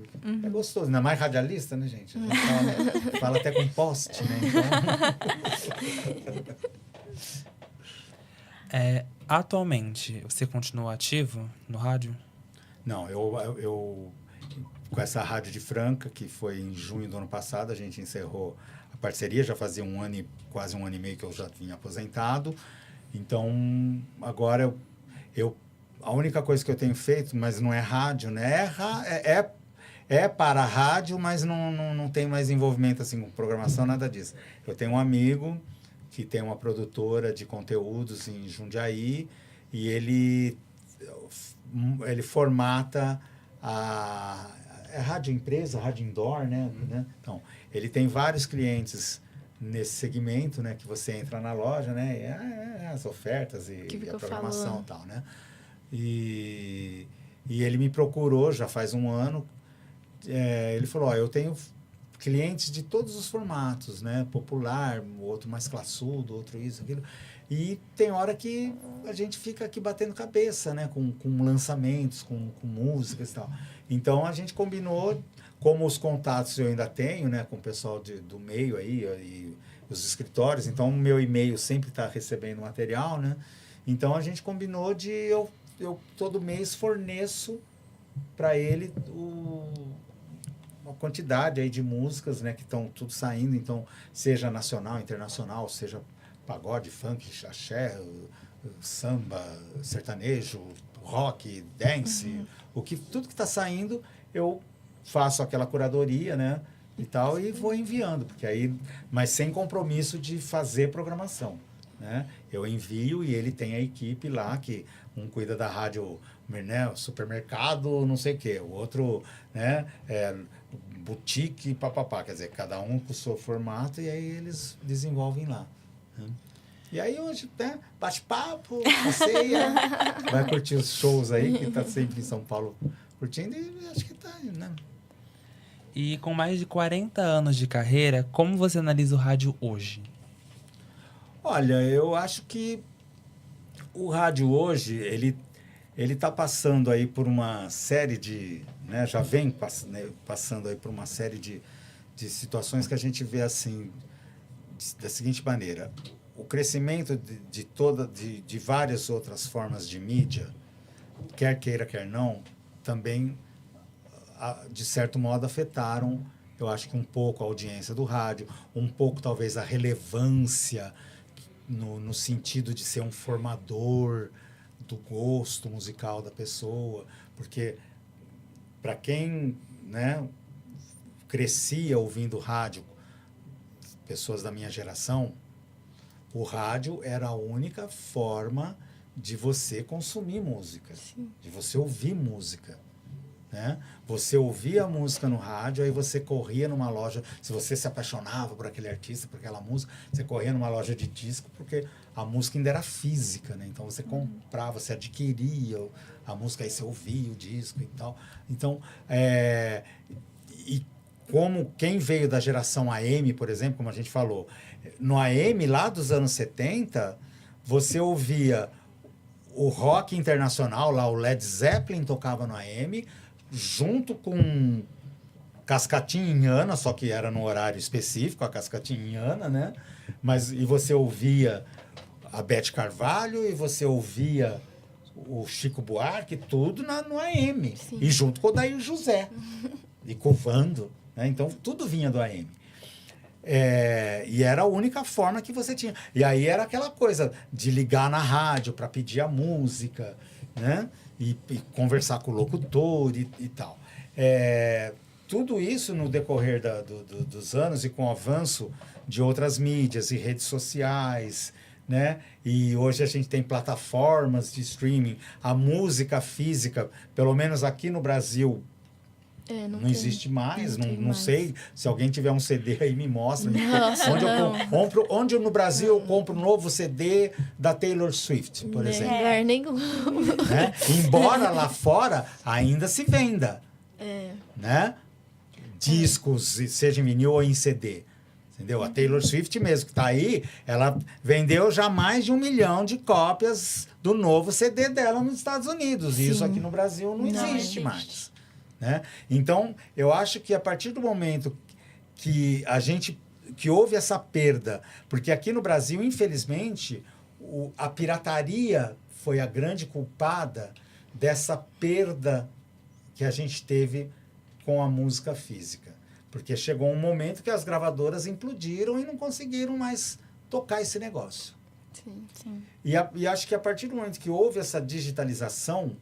É gostoso, ainda mais radialista, né, gente? A gente fala até com poste, né? Então... atualmente, você continua ativo no rádio? Não, eu com essa rádio de Franca, que foi em junho do ano passado, a gente encerrou a parceria, já fazia quase um ano e meio que eu já vinha aposentado. Então, agora a única coisa que eu tenho feito, mas não é rádio, né? É para a rádio, mas não tem mais envolvimento assim, com programação, nada disso. Eu tenho um amigo que tem uma produtora de conteúdos em Jundiaí e ele formata é rádio empresa, rádio indoor, né? Então, ele tem vários clientes nesse segmento, né, que você entra na loja, né, as ofertas e a programação e tal, né, e ele me procurou já faz um ano, ele falou, eu tenho clientes de todos os formatos, né, popular, outro mais classudo, outro isso, aquilo, e tem hora que a gente fica aqui batendo cabeça, né, com lançamentos, com músicas e tal, então a gente combinou. Como os contatos eu ainda tenho, né, com o pessoal do meio aí, e os escritórios, então o meu e-mail sempre está recebendo material, né? Então a gente combinou de eu todo mês forneço para ele uma quantidade aí de músicas, né, que estão tudo saindo, então seja nacional, internacional, seja pagode, funk, axé, samba, sertanejo, rock, dance, tudo que está saindo eu faço aquela curadoria, né, e tal, e vou enviando, porque aí, mas sem compromisso de fazer programação, né? Eu envio e ele tem a equipe lá, que um cuida da rádio, né, supermercado, não sei o quê, o outro, né, boutique, papapá, quer dizer, cada um com o seu formato, e aí eles desenvolvem lá, né? E aí hoje, né, bate-papo, passeia, vai curtir os shows aí, que tá sempre em São Paulo curtindo, e acho que tá, né? E com mais de 40 anos de carreira, como você analisa o rádio hoje? Olha, eu acho que o rádio hoje, ele está passando aí por uma série de... Né, já vem passando aí por uma série de situações que a gente vê assim, da seguinte maneira. O crescimento de várias outras formas de mídia, quer queira, quer não, também... de certo modo, afetaram, eu acho que um pouco a audiência do rádio, um pouco, talvez, a relevância no sentido de ser um formador do gosto musical da pessoa, porque, para quem, né, crescia ouvindo rádio, pessoas da minha geração, o rádio era a única forma de você consumir música, de você ouvir música. Né? Você ouvia a música no rádio, aí você corria numa loja, se você se apaixonava por aquele artista, por aquela música, você corria numa loja de disco, porque a música ainda era física, né? Então você comprava, você adquiria a música, aí você ouvia o disco e tal. Então, e como quem veio da geração AM, por exemplo, como a gente falou, no AM lá dos anos 70, você ouvia o rock internacional, lá o Led Zeppelin tocava no AM, junto com Cascatinha, só que era no horário específico, a Cascatinha, né? E você ouvia a Beth Carvalho e você ouvia o Chico Buarque, tudo no AM. Sim. E junto com o Dair José. E com o Vando, né? Então, tudo vinha do AM. E era a única forma que você tinha. E aí era aquela coisa de ligar na rádio para pedir a música, né? E conversar com o locutor e tal. Tudo isso no decorrer dos anos e com o avanço de outras mídias e redes sociais, né? E hoje a gente tem plataformas de streaming. A música física, pelo menos aqui no Brasil, não existe mais. Não sei se alguém tiver um CD aí, me mostra. Nossa, onde no Brasil eu compro um novo CD da Taylor Swift, por exemplo. Lugar nenhum. Né? Embora lá fora ainda se venda. Né? Discos, seja em vinil ou em CD. Entendeu? A Taylor Swift mesmo, que está aí, ela vendeu já mais de 1 milhão de cópias do novo CD dela nos Estados Unidos. E isso aqui no Brasil não existe mais. Né? Então, eu acho que a partir do momento que que houve essa perda, porque aqui no Brasil, infelizmente, a pirataria foi a grande culpada dessa perda que a gente teve com a música física. Porque chegou um momento que as gravadoras implodiram e não conseguiram mais tocar esse negócio. Sim. E acho que a partir do momento que houve essa digitalização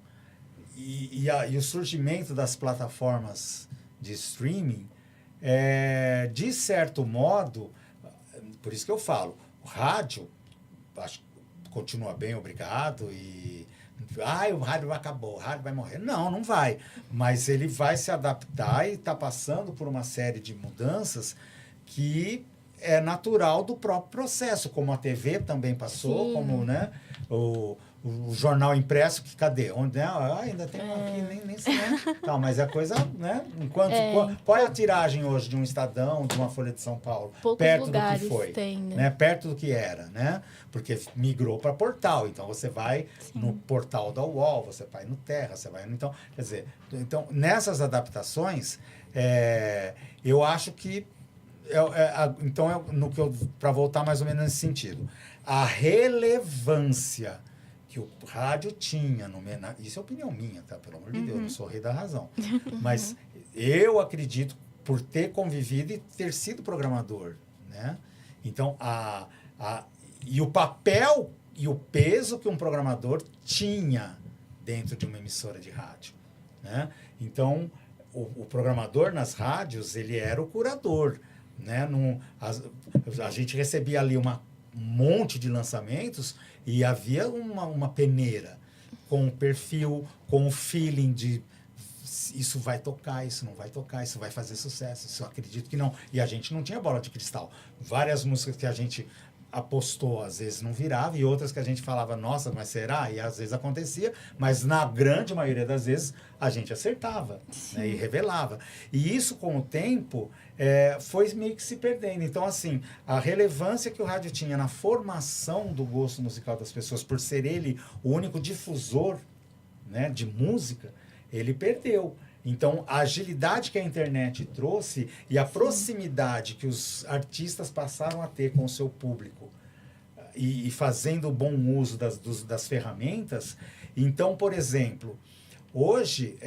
e o surgimento das plataformas de streaming, de certo modo, por isso que eu falo, o rádio acho, continua bem, obrigado, o rádio acabou, o rádio vai morrer. Não vai. Mas ele vai se adaptar e está passando por uma série de mudanças que é natural do próprio processo, como a TV também passou, como, né, o jornal impresso, que cadê? Onde, né? Ainda tem um aqui, nem sei. Não, mas é coisa, né? Qual é a tiragem hoje de um Estadão, de uma Folha de São Paulo? Poucos perto lugares do que foi. Tem, né? Perto do que era, né? Porque migrou para portal. Então, você vai no portal da UOL, você vai no Terra, você vai no... Então, quer dizer, nessas adaptações, eu acho que... para voltar mais ou menos nesse sentido, a relevância que o rádio tinha, isso é opinião minha, tá? Pelo amor de Deus, não sou rei da razão. Mas eu acredito, por ter convivido e ter sido programador, né? Então, e o papel e o peso que um programador tinha dentro de uma emissora de rádio, né? Então, o programador nas rádios, ele era o curador, né? A gente recebia ali um monte de lançamentos e havia uma peneira com o perfil, com o feeling de isso vai tocar, isso não vai tocar, isso vai fazer sucesso, isso eu acredito que não. E a gente não tinha bola de cristal. Várias músicas que a gente apostou, às vezes não virava, e outras que a gente falava, nossa, mas será? E às vezes acontecia, mas na grande maioria das vezes a gente acertava, né, e revelava. E isso, com o tempo, foi meio que se perdendo. Então, assim, a relevância que o rádio tinha na formação do gosto musical das pessoas, por ser ele o único difusor, né, de música, ele perdeu. Então, a agilidade que a internet trouxe e a proximidade que os artistas passaram a ter com o seu público e fazendo bom uso das ferramentas. Então, por exemplo, hoje,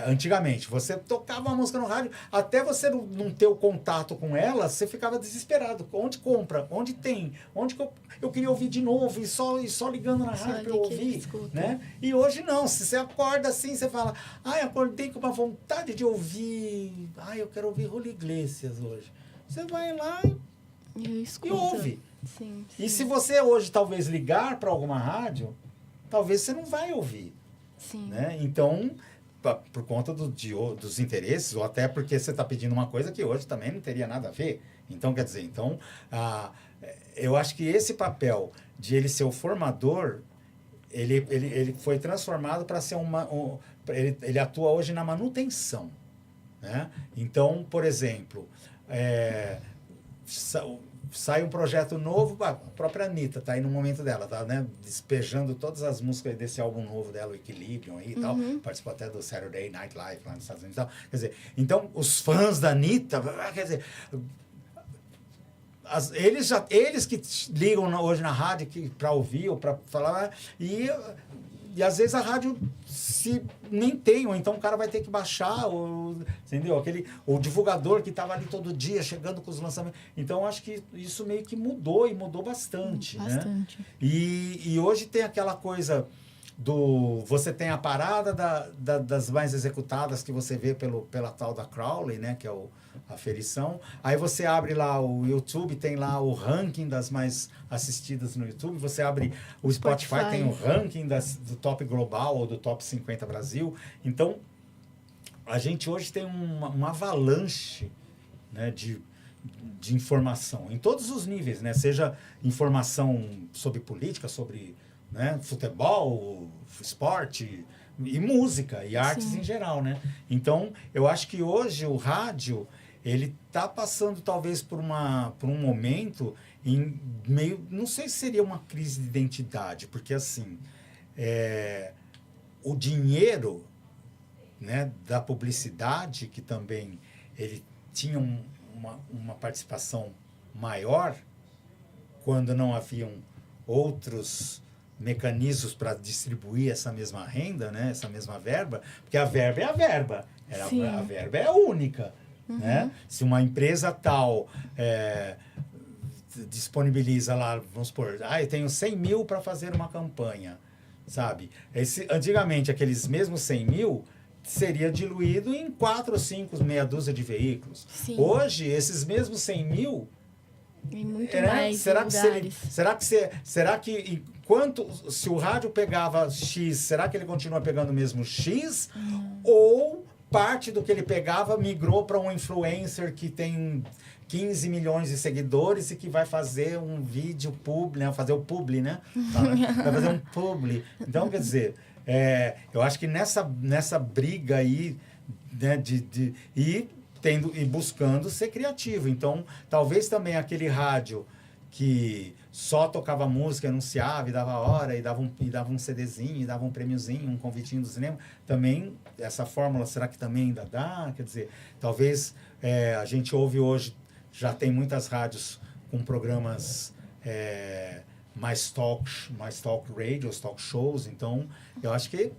antigamente, você tocava uma música no rádio, até você não ter o contato com ela, você ficava desesperado. Onde compra? Onde tem? Onde que eu queria ouvir de novo e só ligando na rádio para eu ouvir, né? E hoje não, se você acorda assim, você fala, acordei com uma vontade de ouvir, eu quero ouvir Julio Iglesias hoje. Você vai lá e ouve. Sim. E se você hoje talvez ligar para alguma rádio, talvez você não vai ouvir. Sim. Né? Então, por conta dos interesses, ou até porque você está pedindo uma coisa que hoje também não teria nada a ver. Então, quer dizer, eu acho que esse papel de ele ser o formador, ele foi transformado para ser ele atua hoje na manutenção. Né? Então, por exemplo, sai um projeto novo, a própria Anitta está aí no momento dela, tá, né, despejando todas as músicas desse álbum novo dela, o Equilibrium aí e tal, participou até do Saturday Night Live lá nos Estados Unidos e tal. Quer dizer, então, os fãs da Anitta, quer dizer, eles que ligam hoje na rádio para ouvir ou para falar, e às vezes a rádio nem tem, ou então o cara vai ter que baixar, entendeu? O divulgador que estava ali todo dia, chegando com os lançamentos. Então, acho que isso meio que mudou, e mudou bastante. Bastante. Né? E hoje tem aquela coisa Você tem a parada das mais executadas que você vê pela tal da Crowley, né? Que é a aferição. Aí você abre lá o YouTube, tem lá o ranking das mais assistidas no YouTube. Você abre o Spotify, tem o ranking do top global ou do top 50 Brasil. Então, a gente hoje tem uma avalanche, né, de informação em todos os níveis, né? Seja informação sobre política, sobre, né, futebol, esporte e música e artes em geral, né? Então, eu acho que hoje o rádio ele está passando talvez por um momento em meio, não sei se seria uma crise de identidade, porque assim, o dinheiro, né, da publicidade, que também ele tinha uma participação maior quando não haviam outros mecanismos para distribuir essa mesma renda, né, essa mesma verba, porque a verba é a verba, a verba é a única. Né? Se uma empresa tal disponibiliza lá, vamos supor, eu tenho 100 mil para fazer uma campanha, sabe? Antigamente, aqueles mesmos 100 mil seria diluído em 4 ou 5, meia dúzia de veículos. Sim. Hoje, esses mesmos 100 mil... Em muito mais lugares. Será que enquanto, se o rádio pegava X, será que ele continua pegando o mesmo X? Ou parte do que ele pegava migrou para um influencer que tem 15 milhões de seguidores e que vai fazer um vídeo publi, né? Fazer o publi, né? Vai fazer um publi. Então, quer dizer, eu acho que nessa briga aí, né, e buscando ser criativo. Então, talvez também aquele rádio que só tocava música, anunciava e dava hora, e dava um CDzinho, e dava um prêmiozinho, um convitinho do cinema, também, essa fórmula, será que também ainda dá? Quer dizer, talvez a gente ouve hoje, já tem muitas rádios com programas mais talk radios, talk shows, então, eu acho que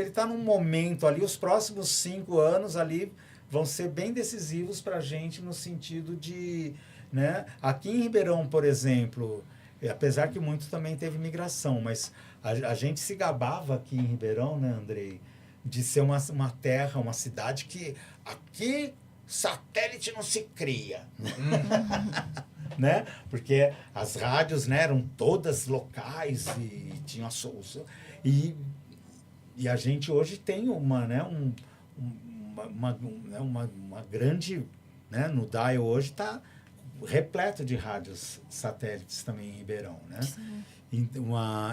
ele está num momento ali, os próximos 5 anos ali vão ser bem decisivos para a gente no sentido de, né? Aqui em Ribeirão, por exemplo, apesar que muito também teve migração, mas a gente se gabava aqui em Ribeirão, né, Andrei, de ser uma terra, uma cidade que aqui satélite não se cria. Né? Porque as rádios, né, eram todas locais e tinham a solução. E a gente hoje tem uma grande, né, no dial hoje está repleto de rádios satélites também em Ribeirão, né?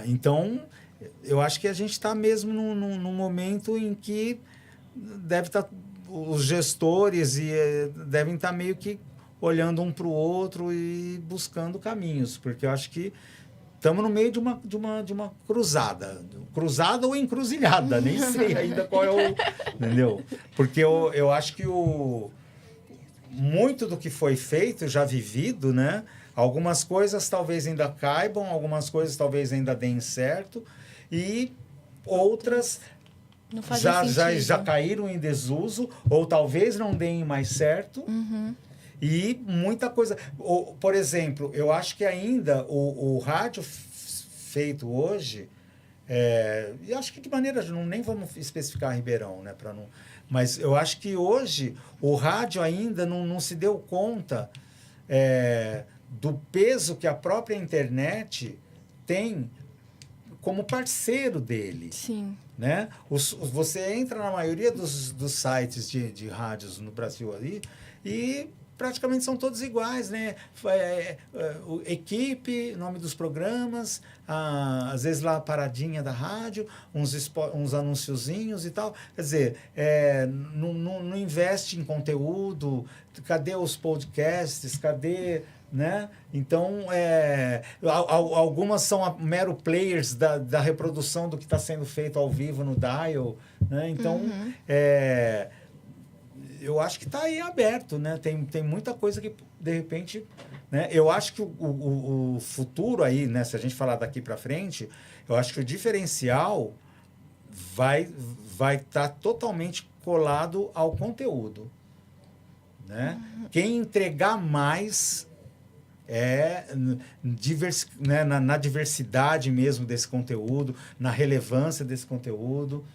Então, eu acho que a gente está mesmo num momento em que deve estar os gestores devem estar meio que olhando um para o outro e buscando caminhos, porque eu acho que estamos no meio de uma cruzada ou encruzilhada, nem sei ainda qual é o... Entendeu? Porque eu acho que muito do que foi feito, já vivido, né? Algumas coisas talvez ainda caibam, algumas coisas talvez ainda deem certo, e outras já caíram em desuso, ou talvez não deem mais certo. E muita coisa... Por exemplo, eu acho que ainda o rádio feito hoje... e acho que de maneira... Nem vamos especificar Ribeirão, né? Mas eu acho que hoje o rádio ainda não se deu conta do peso que a própria internet tem como parceiro dele. Sim. Né? Você entra na maioria dos sites de rádios no Brasil ali e praticamente são todos iguais, né? Equipe, nome dos programas, às vezes lá a paradinha da rádio, uns anunciozinhos e tal. Quer dizer, não investe em conteúdo. Cadê os podcasts? Cadê... Né? Então, algumas são mero players da reprodução do que está sendo feito ao vivo no dial. Né? Então, eu acho que está aí aberto, né? Tem muita coisa que, de repente... Né? Eu acho que o futuro aí, né? Se a gente falar daqui para frente, eu acho que o diferencial vai estar totalmente colado ao conteúdo. Né? Quem entregar mais né, na diversidade mesmo desse conteúdo, na relevância desse conteúdo.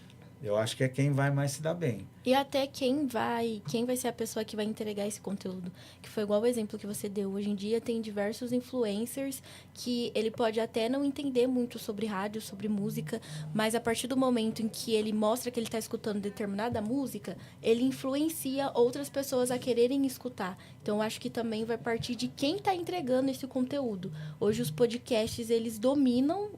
Eu acho que é quem vai mais se dar bem. E até quem vai ser a pessoa que vai entregar esse conteúdo. Que foi igual o exemplo que você deu. Hoje em dia tem diversos influencers que ele pode até não entender muito sobre rádio, sobre música, mas a partir do momento em que ele mostra que ele está escutando determinada música, ele influencia outras pessoas a quererem escutar. Então, eu acho que também vai partir de quem está entregando esse conteúdo. Hoje, os podcasts, eles dominam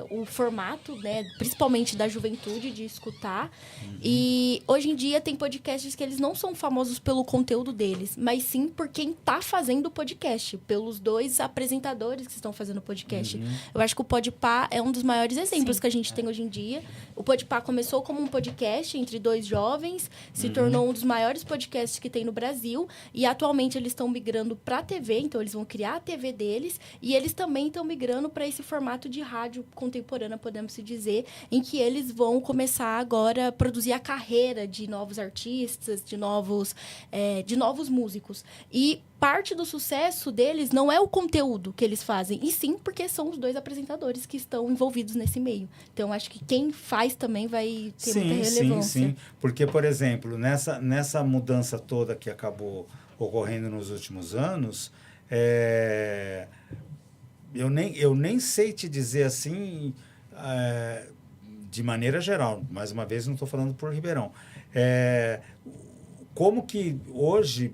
o formato, né, principalmente da juventude, de escutar. E hoje em dia tem podcasts que eles não são famosos pelo conteúdo deles, mas sim por quem tá fazendo o podcast, pelos 2 apresentadores que estão fazendo o podcast. Eu acho que o Podpah é um dos maiores exemplos que a gente tem hoje em dia. O Podpah começou como um podcast entre 2 jovens, se tornou um dos maiores podcasts que tem no Brasil, e atualmente eles estão migrando para a TV, então eles vão criar a TV deles, e eles também estão migrando para esse formato de rádio contemporânea, podemos se dizer, em que eles vão começar agora a produzir a carreira de novos artistas, de novos músicos. E parte do sucesso deles não é o conteúdo que eles fazem, e sim porque são os 2 apresentadores que estão envolvidos nesse meio. Então, acho que quem faz também vai ter muita relevância. Sim. Porque, por exemplo, nessa mudança toda que acabou ocorrendo nos últimos anos, eu nem sei te dizer assim, de maneira geral, mais uma vez não estou falando por Ribeirão, como que hoje,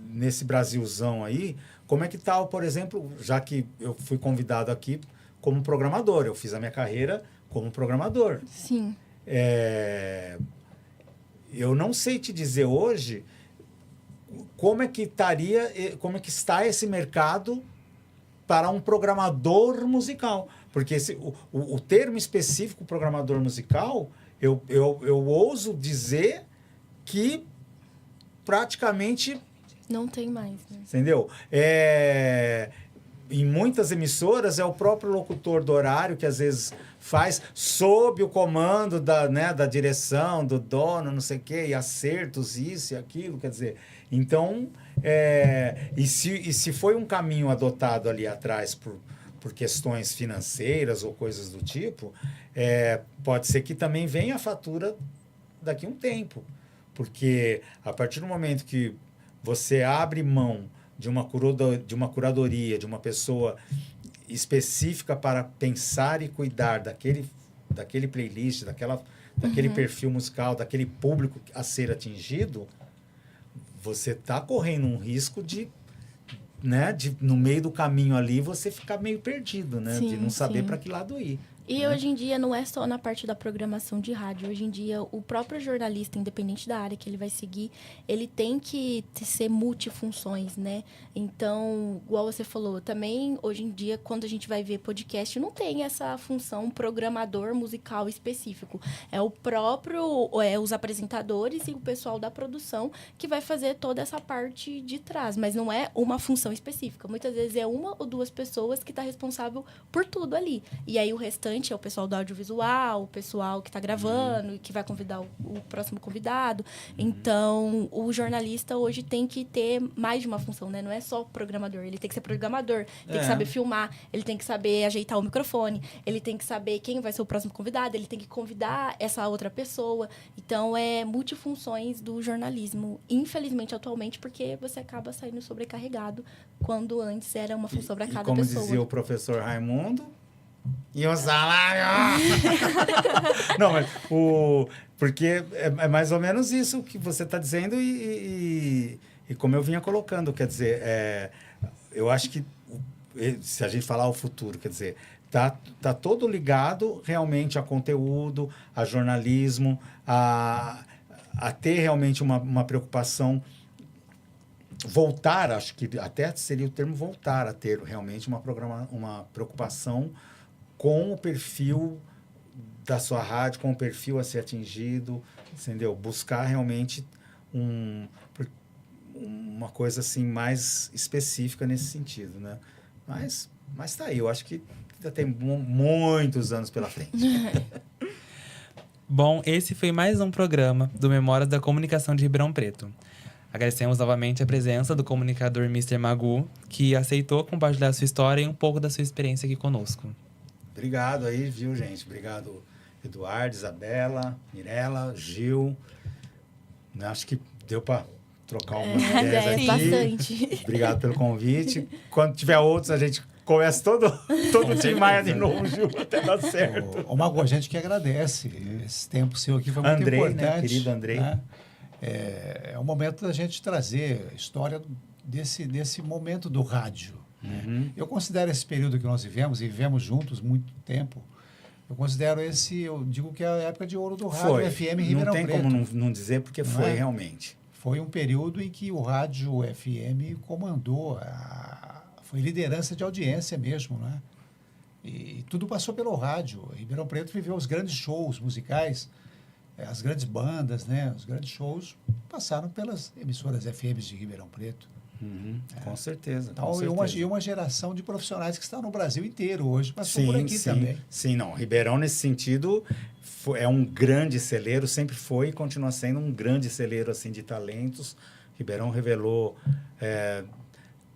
nesse Brasilzão aí, como é que está, por exemplo, já que eu fui convidado aqui como programador, eu fiz a minha carreira como programador. Sim. Eu não sei te dizer hoje como é que está esse mercado para um programador musical. Porque o termo específico programador musical, eu ouso dizer que praticamente... Não tem mais, né? Entendeu? Em muitas emissoras é o próprio locutor do horário que às vezes faz sob o comando da direção, do dono, não sei o quê, e acertos, isso e aquilo, quer dizer... Então, e se foi um caminho adotado ali atrás por questões financeiras ou coisas do tipo, pode ser que também venha a fatura daqui a um tempo. Porque a partir do momento que você abre mão de uma curadoria, de uma pessoa específica para pensar e cuidar daquele playlist, daquele perfil musical, daquele público a ser atingido, você está correndo um risco de, no meio do caminho ali, você ficar meio perdido, né? Sim, de não saber sim. para que lado ir. E hoje em dia não é só na parte da programação de rádio. Hoje em dia, o próprio jornalista, independente da área que ele vai seguir, ele tem que ser multifunções, né? Então, igual você falou, também hoje em dia, quando a gente vai ver podcast, não tem essa função programador musical específico. É o próprio, os apresentadores e o pessoal da produção que vai fazer toda essa parte de trás, mas não é uma função específica. Muitas vezes é 1 ou 2 pessoas que está responsável por tudo ali. E aí o restante é o pessoal do audiovisual, o pessoal que está gravando e que vai convidar o próximo convidado. Então, o jornalista hoje tem que ter mais de uma função, né? Não é só programador. Ele tem que ser programador, tem que saber filmar, ele tem que saber ajeitar o microfone, ele tem que saber quem vai ser o próximo convidado, ele tem que convidar essa outra pessoa. Então, é multifunções do jornalismo. Infelizmente, atualmente, porque você acaba saindo sobrecarregado, quando antes era uma função para cada como pessoa. Como dizia o professor Raimundo... E o salário? Não, mas porque é mais ou menos isso que você está dizendo e como eu vinha colocando, quer dizer, eu acho que se a gente falar o futuro, quer dizer, tá todo ligado realmente a conteúdo, a jornalismo, a ter realmente uma preocupação, voltar, acho que até seria o termo voltar a ter realmente uma preocupação com o perfil da sua rádio, com o perfil a ser atingido, entendeu? Buscar realmente uma coisa assim mais específica nesse sentido, né? Mas tá aí, eu acho que ainda tem muitos anos pela frente. Bom, esse foi mais um programa do Memórias da Comunicação de Ribeirão Preto. Agradecemos novamente a presença do comunicador Mr. Magu, que aceitou compartilhar a sua história e um pouco da sua experiência aqui conosco. Obrigado aí, viu, gente? Obrigado, Eduardo, Isabela, Mirella, Gil. Acho que deu para trocar umas ideias aqui. Bastante. Obrigado pelo convite. Quando tiver outros, a gente começa todo o Tim Maia de novo, Gil, até dar certo. Ô, Magu, a gente que agradece. Esse tempo seu aqui foi muito Andrei, importante. né? Querido Andrei. Né? É o momento da gente trazer a história desse momento do rádio. Né? Eu considero esse período que nós vivemos, e vivemos juntos muito tempo, eu digo que é a época de ouro do rádio FM em Ribeirão Preto. Não tem como não dizer, porque foi realmente. Foi um período em que o rádio FM comandou, foi liderança de audiência mesmo, né? E tudo passou pelo rádio. Ribeirão Preto viveu os grandes shows musicais, as grandes bandas, né? Os grandes shows passaram pelas emissoras FMs de Ribeirão Preto. Com certeza. Então, com certeza. E uma geração de profissionais que estão no Brasil inteiro hoje, passou por aqui também. Sim, não. Ribeirão, nesse sentido, é um grande celeiro, sempre foi e continua sendo um grande celeiro assim, de talentos. Ribeirão revelou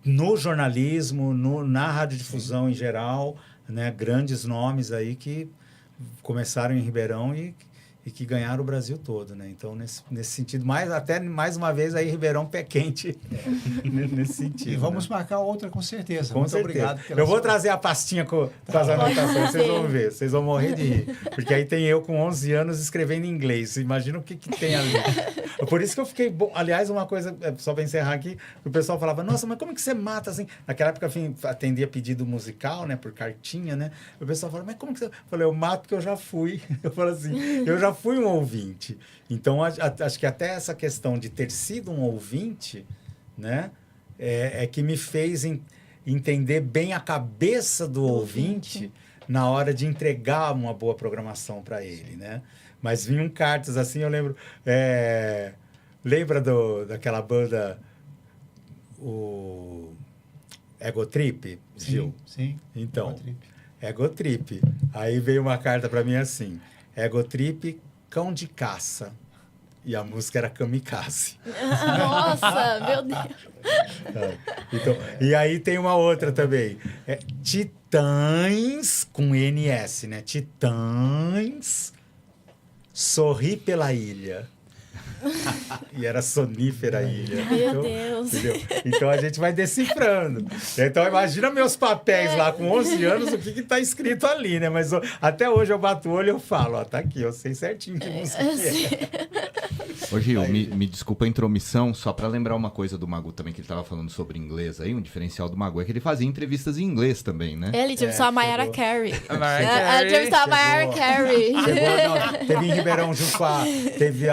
no jornalismo, na radiodifusão em geral, né, grandes nomes aí que começaram em Ribeirão e que ganharam o Brasil todo, né? Então, nesse sentido, até mais uma vez aí, Ribeirão pé quente nesse sentido. E vamos marcar outra com certeza. Com Muito certeza. obrigado. Eu vou trazer a pastinha com as anotações, vocês vão ver, vocês vão morrer de rir. Porque aí tem eu com 11 anos escrevendo em inglês. Imagina o que tem ali. Por isso que eu fiquei bom. Aliás, uma coisa, só para encerrar aqui, o pessoal falava, nossa, mas como que você mata assim? Naquela época, atendia pedido musical, né, por cartinha, né? O pessoal falava, mas como que você... Eu falei, eu mato porque eu já fui. Eu falo assim, eu já fui um ouvinte. Então, acho que até essa questão de ter sido um ouvinte, né, é que me fez entender bem a cabeça do ouvinte na hora de entregar uma boa programação para ele, né? Mas vinham cartas assim, eu lembro... lembra daquela banda, o Ego Trip, Gil? Sim. Então, Ego Trip. Aí veio uma carta para mim assim, Ego Trip, cão de caça. E a música era Kamikaze. Nossa, meu Deus. Então, e aí tem uma outra também. Titãs, com NS, né? Titãs, sorri pela ilha. E era sonífera a ilha. Meu Deus. Entendeu? Então a gente vai decifrando. Então imagina meus papéis lá com 11 anos, o que está escrito ali, né? Mas até hoje eu bato o olho e eu falo, ó, tá aqui, eu sei certinho que música que é. Ô Gil, me desculpa a intromissão, só para lembrar uma coisa do Magu também, que ele estava falando sobre inglês aí, um diferencial do Magu é que ele fazia entrevistas em inglês também, né? Ele entrevistou a Mayara Carey. Carey. Ele entrevistou a Mayara Carey. Teve em Ribeirão junto com teve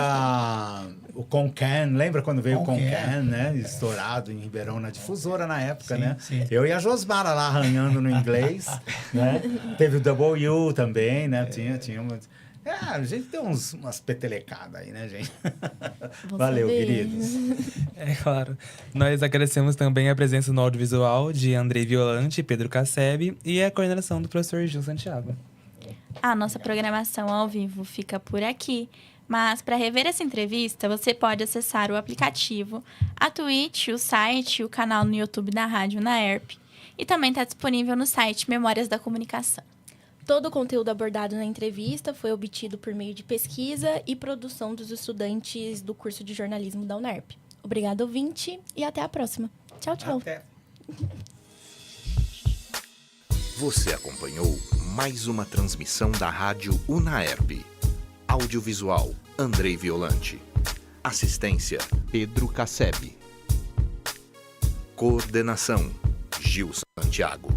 o Concan, lembra quando veio o Concan, né? Estourado em Ribeirão, na difusora na época, sim, né? Sim. Eu e a Josmara lá arranhando no inglês, né? Teve o Double U também, né? Tinha uma... a gente tem umas petelecadas aí, né, gente? Valeu, queridos. É claro. Nós agradecemos também a presença no audiovisual de Andrei Violante, Pedro Casseb e a coordenação do professor Gil Santiago. A nossa programação ao vivo fica por aqui. Mas, para rever essa entrevista, você pode acessar o aplicativo, a Twitch, o site e o canal no YouTube da Rádio UNAERP. E também está disponível no site Memórias da Comunicação. Todo o conteúdo abordado na entrevista foi obtido por meio de pesquisa e produção dos estudantes do curso de jornalismo da UNAERP. Obrigado, ouvinte, e até a próxima. Tchau, tchau. Até. Você acompanhou mais uma transmissão da Rádio UNAERP. Audiovisual, Andrei Violante. Assistência, Pedro Casseb. Coordenação, Gil Santiago.